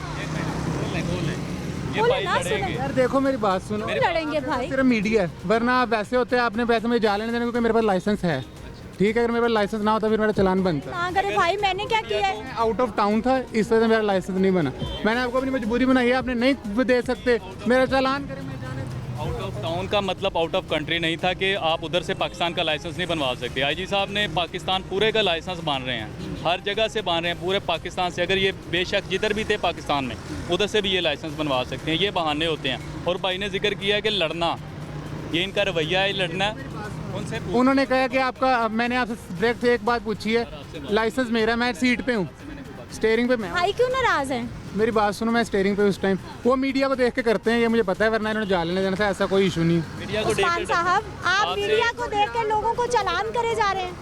बोले ना सुने। यार देखो मेरी बात सुनो, लड़ेंगे भाई। सिर्फ मीडिया है, वरना आप वैसे होते हैं, आपने वैसे मुझे जा लेने देने, क्योंकि मेरे पास लाइसेंस है। ठीक है, अगर मेरे पास लाइसेंस ना होता फिर मेरा चलान बनता। ना करे भाई, मैंने क्या किया है? आउट ऑफ टाउन था, इस वजह से मेरा लाइसेंस नहीं बना। मैंने आपको अपनी मजबूरी बनाई है, आपने नहीं दे सकते, मेरा चालान करें। आउट ऑफ टाउन का मतलब आउट ऑफ कंट्री नहीं था कि आप उधर से पाकिस्तान का लाइसेंस नहीं बनवा सकते। आईजी साहब ने पाकिस्तान पूरे का लाइसेंस बांध रहे हैं, हर जगह से बांध रहे हैं, पूरे पाकिस्तान से। अगर ये बेशक जिधर भी थे पाकिस्तान में, उधर से भी ये लाइसेंस बनवा सकते हैं। ये बहाने होते हैं। और भाई ने जिक्र किया कि लड़ना, ये इनका रवैया है, लड़ना। उनसे उन्होंने कहा कि आपका, मैंने आपसे डायरेक्ट एक बात पूछी है, लाइसेंस मेरा, मैं सीट पे हूँ, स्टीयरिंग पे मैं। भाई क्यों नाराज हैं? मेरी बात सुनो, मैं स्टीयरिंग पे उस टाइम, वो मीडिया को देख के करते हैं, ये मुझे पता है, वरना इन्होंने जा लेने देना था, ऐसा कोई इशू नहीं। मीडिया को उस्मान साहब, आप मीडिया को देख के लोगों को चालान करे जा रहे हैं।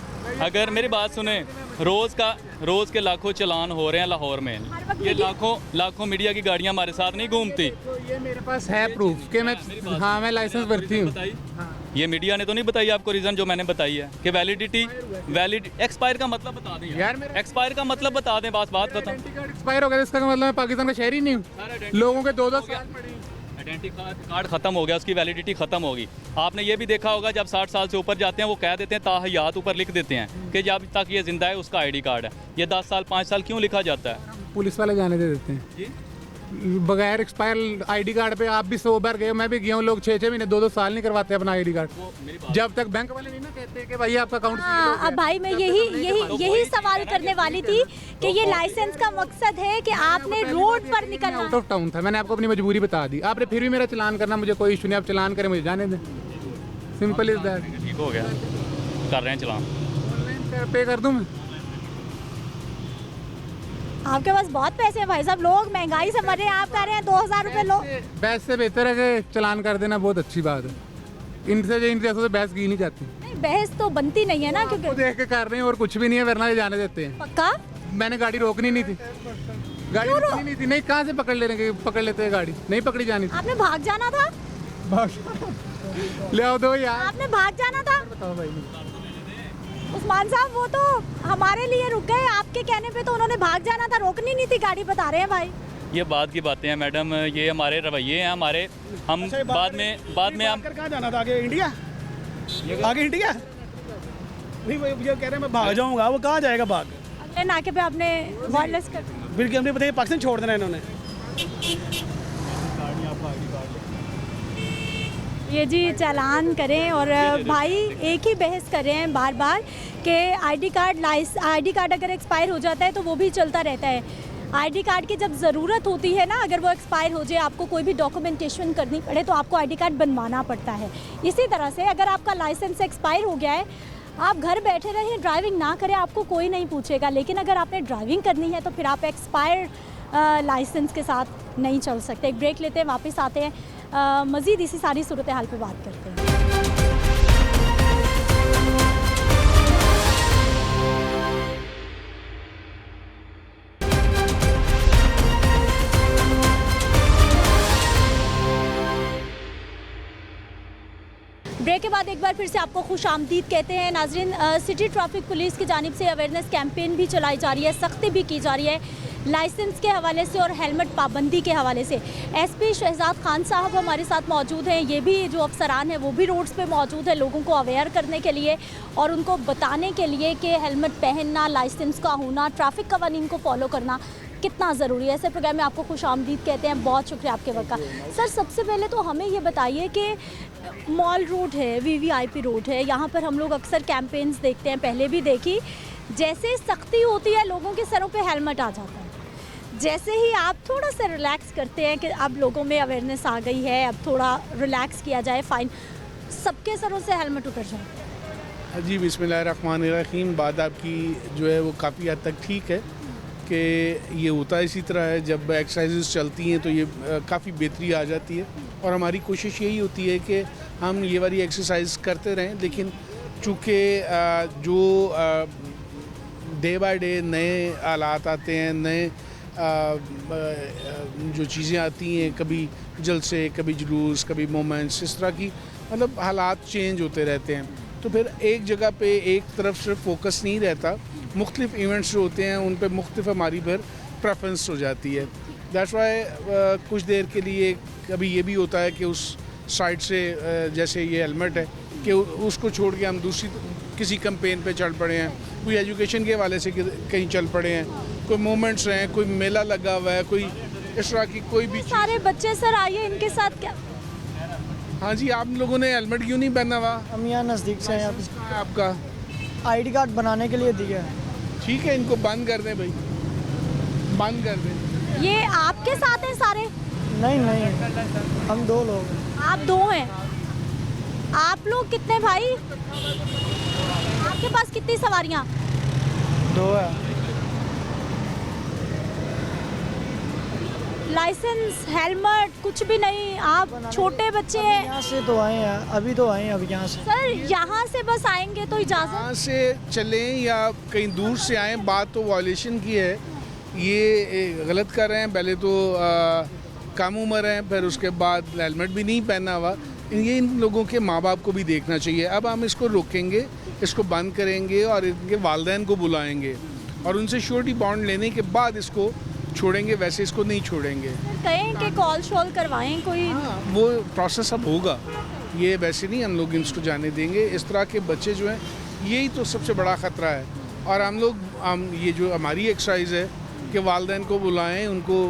अगर मेरी बात सुने, रोज़ के लाखों चलान हो रहे हैं लाहौर में। ये लाखों मीडिया की गाड़ियाँ हमारे साथ नहीं घूमती। तो ये मेरे पास है प्रूफ कि मैं लाइसेंस भरती हूँ। ये मीडिया ने तो नहीं बताई आपको रीज़न जो मैंने बताई है कि एक्सपायर का मतलब बता दें यार, एक्सपायर का मतलब बता दें, बस बात खत्म। एक्सपायर हो गया इसका मतलब मैं पाकिस्तान का शहरी नहीं हूँ। लोगों के 2-2 साल आइडेंटिटी कार्ड ख़त्म हो गया, उसकी वैलिडिटी ख़त्म होगी। आपने ये भी देखा होगा, जब 60 साल से ऊपर जाते हैं वो कह देते हैं ताहयात, ऊपर लिख देते हैं कि जब तक ये ज़िंदा है उसका ID कार्ड है। ये 10 साल 5 साल क्यों लिखा जाता है? पुलिस वाले जाने दे देते हैं बगैर एक्सपायर ID कार्ड पे। आप भी 100 बार गए, मैं भी गया हूँ। लोग 6-6 महीने 2-2 साल नहीं करवाते अपना ID कार्ड, जब तक बैंक वाले नहीं ना कहते कि भाई आपका अकाउंट। हाँ, अब भाई मैं यही सवाल करने वाली थी कि ये लाइसेंस का मकसद है कि आपने रोड पर निकलना। आउट ऑफ टाउन था, मैंने आपको अपनी मजबूरी बता दी, आपने फिर भी मेरा चलान करना, मुझे कोई इशू नहीं, आप चलान करें, मुझे जाने दें, सिंपल इज दैट। ठीक हो गया। कर रहे हैं चलान। पे कर दूँ मैं? आपके पास बहुत पैसे हैं भाई साहब, लोग महंगाई से मर रहे हैं, आप कह रहे हैं 2000 रुपये लो। बहस से बेहतर है कि चलान कर देना, बहुत अच्छी बात है। इन जैसों से बहस की नहीं जाती। नहीं, बहस तो बनती नहीं है ना, क्योंकि देख के कर रहे हैं और कुछ भी नहीं है, वरना ये जाने देते हैं। पक्का मैंने गाड़ी रोकनी नहीं थी, गाड़ी रोकनी नहीं थी। नहीं, कहाँ से पकड़ लेते हैं गाड़ी, नहीं पकड़ी जानी थी। आपने भाग जाना था, ले आओ दो यार। आपने भाग जाना था। बताओ भाई, उस्मान साहब वो तो हमारे लिए रुक गए, आपके कहने पे तो उन्होंने भाग जाना था, रोकनी नहीं थी गाड़ी, बता रहे हैं भाई। ये बात की बातें हैं मैडम, ये हमारे रवैये हैं हमारे। हम बाद में हम कहाँ जाना था? आगे इंडिया, आगे इंडिया नहीं, वो ये कह रहे हैं मैं भाग जाऊंगा, वो कहाँ जाएगा भाग? अगले नाके पे आपने वायरलेस कर दिया। फिर हमने बताइए पाकिस्तान छोड़ देना इन्होंने। ये जी चालान करें, और भाई एक ही बहस कर रहे हैं बार बार कि आईडी कार्ड अगर एक्सपायर हो जाता है तो वो भी चलता रहता है। आईडी कार्ड की जब ज़रूरत होती है ना, अगर वो एक्सपायर हो जाए, आपको कोई भी डॉक्यूमेंटेशन करनी पड़े तो आपको आईडी कार्ड बनवाना पड़ता है। इसी तरह से अगर आपका लाइसेंस एक्सपायर हो गया है, आप घर बैठे रहें, ड्राइविंग ना करें, आपको कोई नहीं पूछेगा। लेकिन अगर आपने ड्राइविंग करनी है तो फिर आप एक्सपायर लाइसेंस के साथ नहीं चल सकते। एक ब्रेक लेते हैं, वापस आते हैं, मज़ीद इसी सारी सूरत हाल पे बात करते हैं। ब्रेक के बाद एक बार फिर से आपको खुश आमदीद कहते हैं। नाजरीन, सिटी ट्रैफिक पुलिस की जानिब से अवेयरनेस कैंपेन भी चलाई जा रही है, सख्ती भी की जा रही है लाइसेंस के हवाले से और हेलमेट पाबंदी के हवाले से। एसपी शहजाद खान साहब हमारे साथ मौजूद हैं। ये भी जो अफसरान हैं वो भी रोड्स पे मौजूद है, लोगों को अवेयर करने के लिए और उनको बताने के लिए कि हेलमेट पहनना, लाइसेंस का होना, ट्रैफिक कवानीन को फॉलो करना कितना ज़रूरी है। ऐसे प्रोग्राम में आपको खुश आमदीद कहते हैं। बहुत शुक्रिया आपके वक्त का। सर, सबसे पहले तो हमें ये बताइए कि मॉल रोड है, VVIP रोड है, यहाँ पर हम लोग अक्सर कैंपेन्स देखते हैं, पहले भी देखी, जैसे सख्ती होती है लोगों के सरों पे हेलमेट आ जाता है। जैसे ही आप थोड़ा सा रिलैक्स करते हैं कि अब लोगों में अवेयरनेस आ गई है, अब थोड़ा रिलैक्स किया जाए, फ़ाइन, सबके सरों से हेलमेट उतर जाए। जी, बिस्मिल्लाहिर्रहमानिर्रहीम। बात आपकी जो है वो काफ़ी हद तक ठीक है कि ये होता इसी तरह है। जब एक्सरसाइजेस चलती हैं तो ये काफ़ी बेहतरी आ जाती है और हमारी कोशिश यही होती है कि हम ये वाली एक्सरसाइज करते रहें। लेकिन चूँकि जो डे बाय डे नए हालात आते हैं, नए जो चीज़ें आती हैं, कभी जलसे, कभी जुलूस, कभी मोमेंट्स, इस तरह की मतलब हालात चेंज होते रहते हैं, तो फिर एक जगह पे एक तरफ से फोकस नहीं रहता। मुख्तलिफ इवेंट्स जो होते हैं उन पे मुख्तलिफ हमारी फिर प्रेफरेंस हो जाती है। दैट्स वाई कुछ देर के लिए कभी ये भी होता है कि उस साइड से जैसे ये हेलमेट है कि उसको छोड़ के हम दूसरी किसी कैंपेन पे चल पड़े हैं, कोई एजुकेशन के हवाले से कहीं चल पड़े हैं, कोई मोमेंट्स हैं, कोई मेला लगा हुआ है, कोई इस तरह की कोई भी सारे बच्चे सर आइए इनके साथ क्या। हाँ जी, आप लोगों ने हेलमेट क्यों नहीं पहना हुआ? हम यहाँ नज़दीक से हैं। आपका आईडी कार्ड बनाने के लिए दिया है। ठीक है, इनको बंद कर दें भाई, बंद कर दें। ये आपके साथ हैं सारे? नहीं नहीं, हम 2 लोग हैं। आप 2 हैं? आप लोग कितने भाई? आपके पास कितनी सवारियाँ? 2 है। लाइसेंस, हेलमेट कुछ भी नहीं, आप छोटे बच्चे हैं। यहाँ से तो आए हैं, अभी तो आए हैं, अब यहाँ से। सर, यहाँ से बस आएंगे तो इजाज़त? यहाँ से चलें या कहीं दूर से आएँ, बात तो वायलेशन की है, ये गलत कर रहे हैं। पहले तो कम उम्र है, फिर उसके बाद हेलमेट भी नहीं पहना हुआ। ये इन लोगों के माँ बाप को भी देखना चाहिए। अब हम इसको रोकेंगे, इसको बंद करेंगे और इनके वालिदैन को बुलाएंगे और उनसे श्योरिटी बॉन्ड लेने के बाद इसको छोड़ेंगे, वैसे इसको नहीं छोड़ेंगे। कहें कि कॉल शॉल करवाएं कोई। वो प्रोसेस अब होगा, ये वैसे नहीं हम लोग इसको जाने देंगे। इस तरह के बच्चे जो हैं, यही तो सबसे बड़ा ख़तरा है। और हम ये जो हमारी एक्सरसाइज है कि वालिदैन को बुलाएं, उनको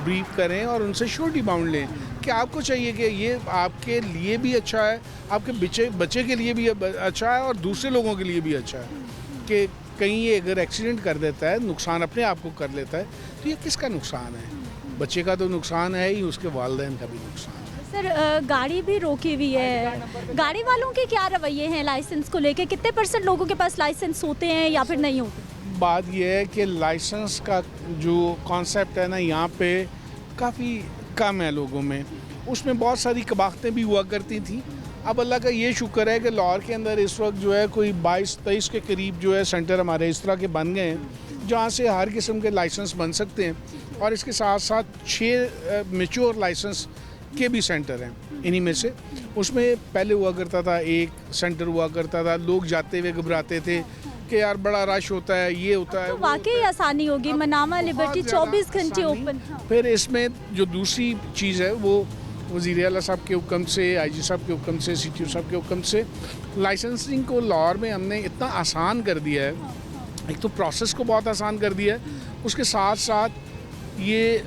ब्रीफ करें और उनसे श्योरिटी बाउंड लें कि आपको चाहिए कि ये आपके लिए भी अच्छा है, आपके बच्चे के लिए भी अच्छा है और दूसरे लोगों के लिए भी अच्छा है। कि कहीं ये अगर एक्सीडेंट कर देता है, नुकसान अपने आप को कर लेता है, तो ये किसका नुकसान है? बच्चे का तो नुकसान है ही, उसके वालिदैन का भी नुकसान है। सर गाड़ी भी रोकी हुई है, गाड़ी वालों के क्या रवैये हैं लाइसेंस को लेके? कितने % लोगों के पास लाइसेंस होते हैं या फिर नहीं होते? बात यह है कि लाइसेंस का जो कॉन्सेप्ट है ना यहाँ पे काफ़ी कम है लोगों में। उसमें बहुत सारी कबाख्तें भी हुआ करती थी। अब अल्लाह का ये शुक्र है कि लाहौर के अंदर इस वक्त जो है कोई 22-23 के करीब जो है सेंटर हमारे इस तरह के बन गए हैं जहाँ से हर किस्म के लाइसेंस बन सकते हैं। और इसके साथ साथ 6 मैच्योर लाइसेंस के भी सेंटर हैं इन्हीं में से। उसमें पहले हुआ करता था एक सेंटर हुआ करता था, लोग जाते हुए घबराते थे कि यार बड़ा रश होता है, ये होता है। तो वाकई आसानी होगी, मनामा लिबर्टी 24 घंटे ओपन। फिर इसमें जो दूसरी चीज़ है वो वज़ीर आला साहब के हुक्म से, IG साहब के हुक्म से, CTO साहब के हुक्म से लाइसेंसिंग को लाहौर में हमने इतना आसान कर दिया है। एक तो प्रोसेस को बहुत आसान कर दिया है, उसके साथ साथ ये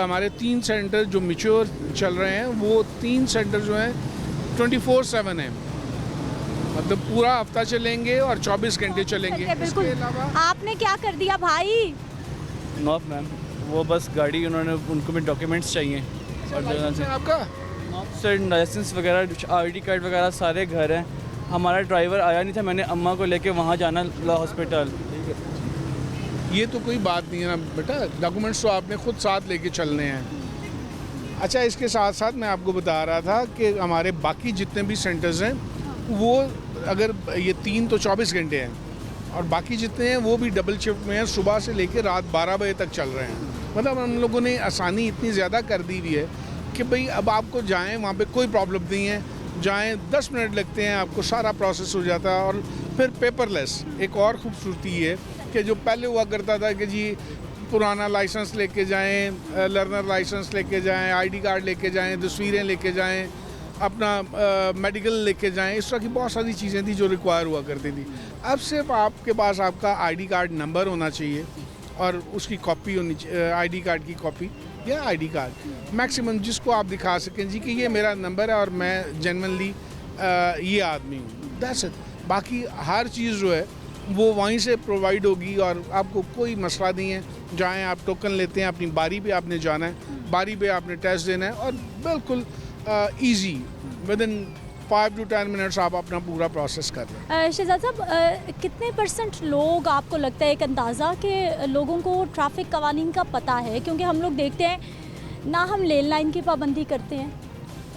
हमारे 3 सेंटर जो मैच्योर चल रहे हैं वो 3 सेंटर जो हैं 24/7 हैं, मतलब पूरा हफ्ता चलेंगे और 24 घंटे चलेंगे। बिल्कुल। आपने क्या कर दिया भाई? नॉप मैम, वो बस गाड़ी उन्होंने, उनको भी डॉक्यूमेंट्स चाहिए और जगह से आपका सर लाइसेंस वगैरह, ID कार्ड वगैरह सारे घर हैं। हमारा ड्राइवर आया नहीं था, मैंने अम्मा को लेके वहाँ जाना ला हॉस्पिटल। ये तो कोई बात नहीं है ना बेटा, डॉक्यूमेंट्स तो आपने खुद साथ लेके चलने हैं। अच्छा, इसके साथ साथ मैं आपको बता रहा था कि हमारे बाकी जितने भी सेंटर्स हैं वो अगर ये 3 तो 24 घंटे हैं और बाकी जितने हैं वो भी डबल शिफ्ट में हैं, सुबह से लेकर रात 12 बजे तक चल रहे हैं। मतलब हम लोगों ने आसानी इतनी ज़्यादा कर दी हुई है कि भाई अब आपको जाएं वहाँ पे कोई प्रॉब्लम नहीं है, जाएं 10 मिनट लगते हैं, आपको सारा प्रोसेस हो जाता है। और फिर पेपरलेस एक और खूबसूरती है कि जो पहले हुआ करता था कि जी पुराना लाइसेंस लेके जाएं, लर्नर लाइसेंस लेके जाएं, ID कार्ड लेके जाएं, तस्वीरें लेके जाएं, अपना मेडिकल लेके जाएं, इस तरह की बहुत सारी चीज़ें थी जो रिक्वायर हुआ करती थी। अब सिर्फ आपके पास आपका ID कार्ड नंबर होना चाहिए और उसकी कॉपी होनी चाहिए, ID कार्ड की कॉपी या ID कार्ड मैक्सिमम जिसको आप दिखा सकें जी कि ये मेरा नंबर है और मैं जेन्युइनली ये आदमी हूँ, दैट्स इट। बाकी हर चीज़ जो है वो वहीं से प्रोवाइड होगी और आपको कोई मसला नहीं है। जाएँ आप टोकन लेते हैं, अपनी बारी पे आपने जाना है, बारी पे आपने टेस्ट देना है और बिल्कुल easy with in 5 to 10 minutes आप अपना पूरा प्रोसेस कर रहे हैं। शहजाद साहब, कितने % लोग आपको लगता है एक अंदाज़ा कि लोगों को ट्रैफिक कवानीन का पता है? क्योंकि हम लोग देखते हैं ना हम लेन लाइन की पाबंदी करते हैं,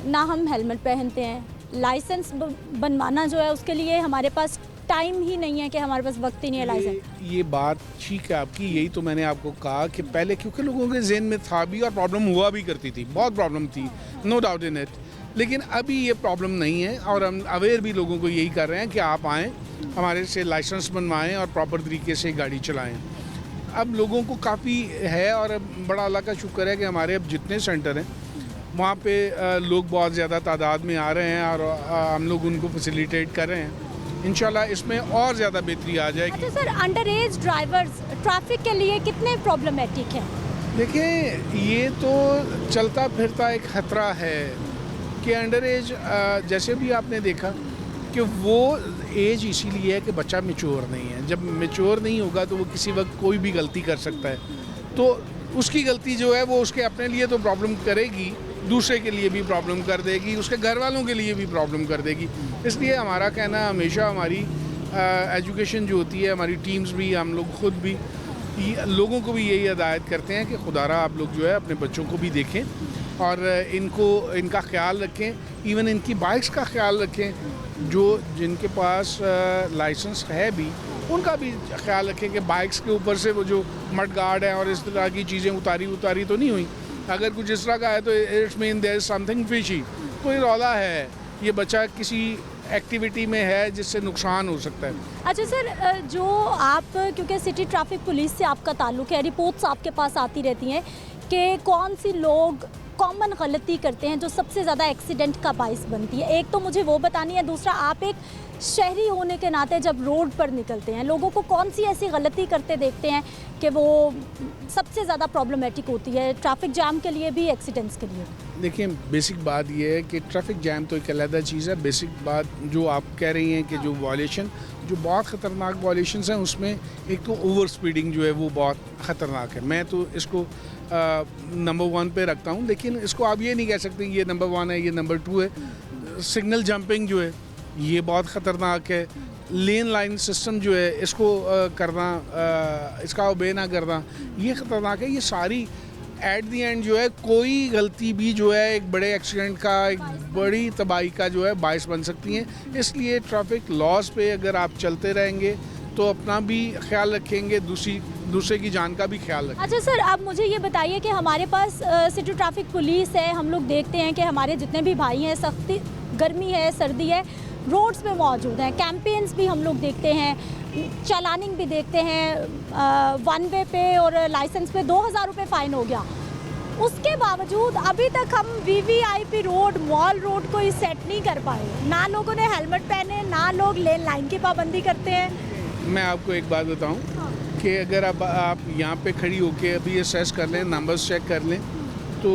ना हम हेलमेट पहनते हैं, लाइसेंस बनवाना जो है उसके लिए हमारे पास टाइम ही नहीं है कि हमारे पास वक्त ही नहीं है लाइसेंस। ये बात ठीक है आपकी, यही तो मैंने आपको कहा कि पहले क्योंकि लोगों के जहन में था भी और प्रॉब्लम हुआ भी करती थी, बहुत प्रॉब्लम थी, नो डाउट इन इट। लेकिन अभी ये प्रॉब्लम नहीं है और हम अवेयर भी लोगों को यही कर रहे हैं कि आप आएँ, हमारे से लाइसेंस बनवाएं और प्रॉपर तरीके से गाड़ी चलाएं। अब लोगों को काफ़ी है और बड़ा अल्लाह का शुक्र है कि हमारे अब जितने सेंटर हैं वहाँ पे लोग बहुत ज़्यादा तादाद में आ रहे हैं और हम लोग उनको फैसिलिटेट कर रहे हैं। इंशाल्लाह इसमें और ज़्यादा बेहतरी आ जाएगी। अच्छा sir, under as drivers traffic के लिए कितने प्रॉब्लमेटिक हैं? देखिए, ये तो चलता फिरता एक ख़तरा है कि अंडर एज, जैसे भी आपने देखा कि वो एज इसीलिए है कि बच्चा मैच्योर नहीं है। जब मैच्योर नहीं होगा तो वो किसी वक्त कोई भी गलती कर सकता है, तो उसकी गलती जो है वो उसके अपने लिए तो प्रॉब्लम करेगी, दूसरे के लिए भी प्रॉब्लम कर देगी, उसके घर वालों के लिए भी प्रॉब्लम कर देगी। इसलिए हमारा कहना हमेशा, हमारी एजुकेशन जो होती है, हमारी टीम्स भी, हम लोग ख़ुद भी लोगों को भी यही हिदायत करते हैं कि खुदारा आप लोग जो है अपने बच्चों को भी देखें और इनका ख्याल रखें, इवन इनकी बाइक्स का ख्याल रखें। जो जिनके पास लाइसेंस है भी उनका भी ख्याल रखें कि बाइक्स के ऊपर से वो जो मड गार्ड है और इस तरह की चीज़ें उतारी तो नहीं हुई। अगर कुछ इस तरह का है तो it's mean there is something fishy, कोई रौला है, ये बच्चा किसी एक्टिविटी में है जिससे नुकसान हो सकता है। अच्छा सर, जो आप, क्योंकि सिटी ट्रैफिक पुलिस से आपका ताल्लुक़ है, रिपोर्ट्स आपके पास आती रहती हैं कि कौन सी लोग कॉमन गलती करते हैं जो सबसे ज़्यादा एक्सीडेंट का बाइस बनती है। एक तो मुझे वो बतानी है, दूसरा आप एक शहरी होने के नाते जब रोड पर निकलते हैं लोगों को कौन सी ऐसी गलती करते देखते हैं कि वो सबसे ज़्यादा प्रॉब्लमेटिक होती है ट्रैफिक जाम के लिए भी, एक्सीडेंट्स के लिए? देखिए, बेसिक बात ये है कि ट्रैफिक जैम तो एक अलग चीज़ है। बेसिक बात जो आप कह रही हैं कि जो वायलेशन, जो बहुत ख़तरनाक वायलेशंस हैं, उसमें एक तो ओवर स्पीडिंग जो है वो बहुत ख़तरनाक है। मैं तो इसको नंबर 1 पे रखता हूँ, लेकिन इसको आप ये नहीं कह सकते ये नंबर 1 है, ये नंबर 2 है। सिग्नल जंपिंग जो है ये बहुत ख़तरनाक है। लेन लाइन सिस्टम जो है इसको करना, इसका ओबे ना करना, ये ख़तरनाक है। ये सारी एट दी एंड जो है कोई गलती भी जो है एक बड़े एक्सीडेंट का, एक बड़ी तबाही का जो है बायस बन सकती हैं। इसलिए ट्रैफिक लॉज पे अगर आप चलते रहेंगे तो अपना भी ख्याल रखेंगे, दूसरे की जान का भी ख्याल रखेंगे। अच्छा सर, आप मुझे ये बताइए कि हमारे पास सिटी ट्रैफिक पुलिस है, हम लोग देखते हैं कि हमारे जितने भी भाई हैं, सख्ती गर्मी है, सर्दी है, रोड्स पे मौजूद हैं। कैंपेन्स भी हम लोग देखते हैं, चालानिंग भी देखते हैं, 1 वे पे और लाइसेंस पे 2000 रुपये फ़ाइन हो गया। उसके बावजूद अभी तक हम वीवीआईपी रोड, मॉल रोड को ही सेट नहीं कर पाए। ना लोगों ने हेलमेट पहने, ना लोग लेन लाइन की पाबंदी करते हैं। मैं आपको एक बात बताऊं कि अगर आप यहाँ पे खड़ी होके अभी असेस कर लें, नंबर्स चेक कर लें, तो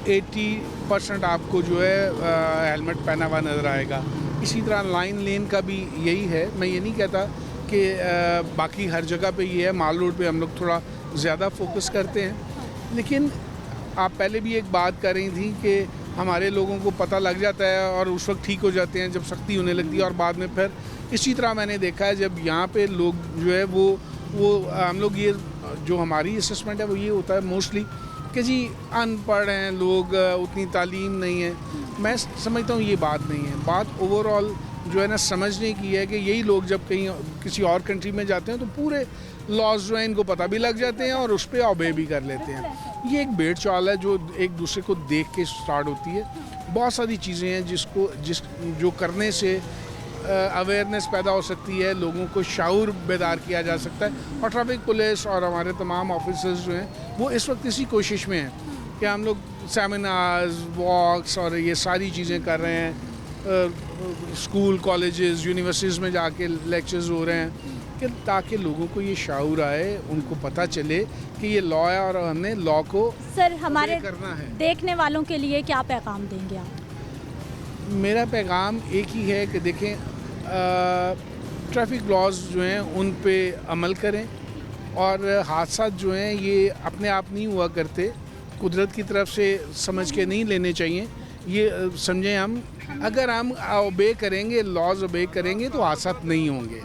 80% आपको जो है हेलमेट पहना हुआ नज़र आएगा। इसी तरह लाइन लेन का भी यही है। मैं ये नहीं कहता कि बाकी हर जगह पे ये है, माल रोड पे हम लोग थोड़ा ज़्यादा फोकस करते हैं, लेकिन आप पहले भी एक बात कर रही थी कि हमारे लोगों को पता लग जाता है और उस वक्त ठीक हो जाते हैं जब सख्ती होने लगती है, और बाद में फिर इसी तरह मैंने देखा है जब यहाँ पे लोग जो है वो हम लोग, ये जो हमारी असेसमेंट है वो ये होता है मोस्टली कि जी अनपढ़ हैं लोग, उतनी तालीम नहीं है। मैं समझता हूँ ये बात नहीं है। बात ओवरऑल जो है ना समझने की है कि यही लोग जब कहीं किसी और कंट्री में जाते हैं तो पूरे लॉज जो है इनको पता भी लग जाते हैं और उस पर ओबे भी कर लेते हैं। ये एक भेड़ चाल है जो एक दूसरे को देख के स्टार्ट होती है। बहुत सारी चीज़ें हैं जो करने से अवेयरनेस पैदा हो सकती है, लोगों को शाऊर बेदार किया जा सकता है। और ट्रैफिक पुलिस और हमारे तमाम ऑफिसर्स जो हैं वो इस वक्त इसी कोशिश में हैं कि हम लोग सेमिनार्स, वॉक्स और ये सारी चीज़ें कर रहे हैं। स्कूल, कॉलेजेस, यूनिवर्सिटीज़ में जाके लेक्चर्स हो रहे हैं कि ताकि लोगों को ये शाऊर आए, उनको पता चले कि ये लॉ है और हमने लॉ को सर हमारे करना है। देखने वालों के लिए क्या पैगाम देंगे आप? मेरा पैगाम एक ही है कि देखें, ट्रैफिक लॉज जो हैं उन पे अमल करें, और हादसा जो हैं ये अपने आप नहीं हुआ करते, कुदरत की तरफ से समझ के नहीं लेने चाहिए। ये समझें हम, अगर हम ओबे करेंगे, लॉज ओबे करेंगे तो हादसा नहीं होंगे।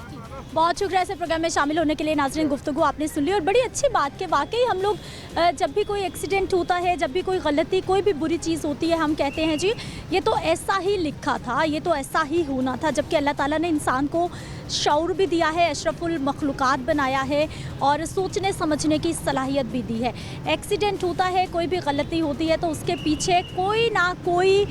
बहुत शुक्रिया इस प्रोग्राम में शामिल होने के लिए। नाज़रीन, गुफ्तगू आपने सुन ली और बड़ी अच्छी बात कि वाकई हम लोग जब भी कोई एक्सीडेंट होता है, जब भी कोई गलती, कोई भी बुरी चीज़ होती है, हम कहते हैं जी ये तो ऐसा ही लिखा था, ये तो ऐसा ही होना था, जबकि अल्लाह ताला ने इंसान को शऊर भी दिया है, अशरफुल मखलूक़ात बनाया है और सोचने समझने की सलाहियत भी दी है। एक्सीडेंट होता है, कोई भी गलती होती है तो उसके पीछे कोई ना कोई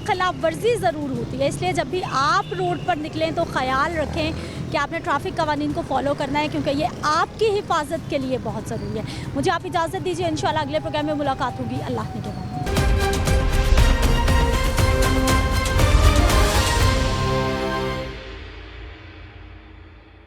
खिलाफ वर्जी ज़रूर होती है। इसलिए जब भी आप रोड पर निकलें तो ख़याल रखें कि आपने ट्रैफिक कवानीन को फॉलो करना है, क्योंकि ये आपकी हिफाजत के लिए बहुत ज़रूरी है। मुझे आप इजाज़त दीजिए, इंशाल्लाह अगले प्रोग्राम में मुलाकात होगी। अल्लाह ने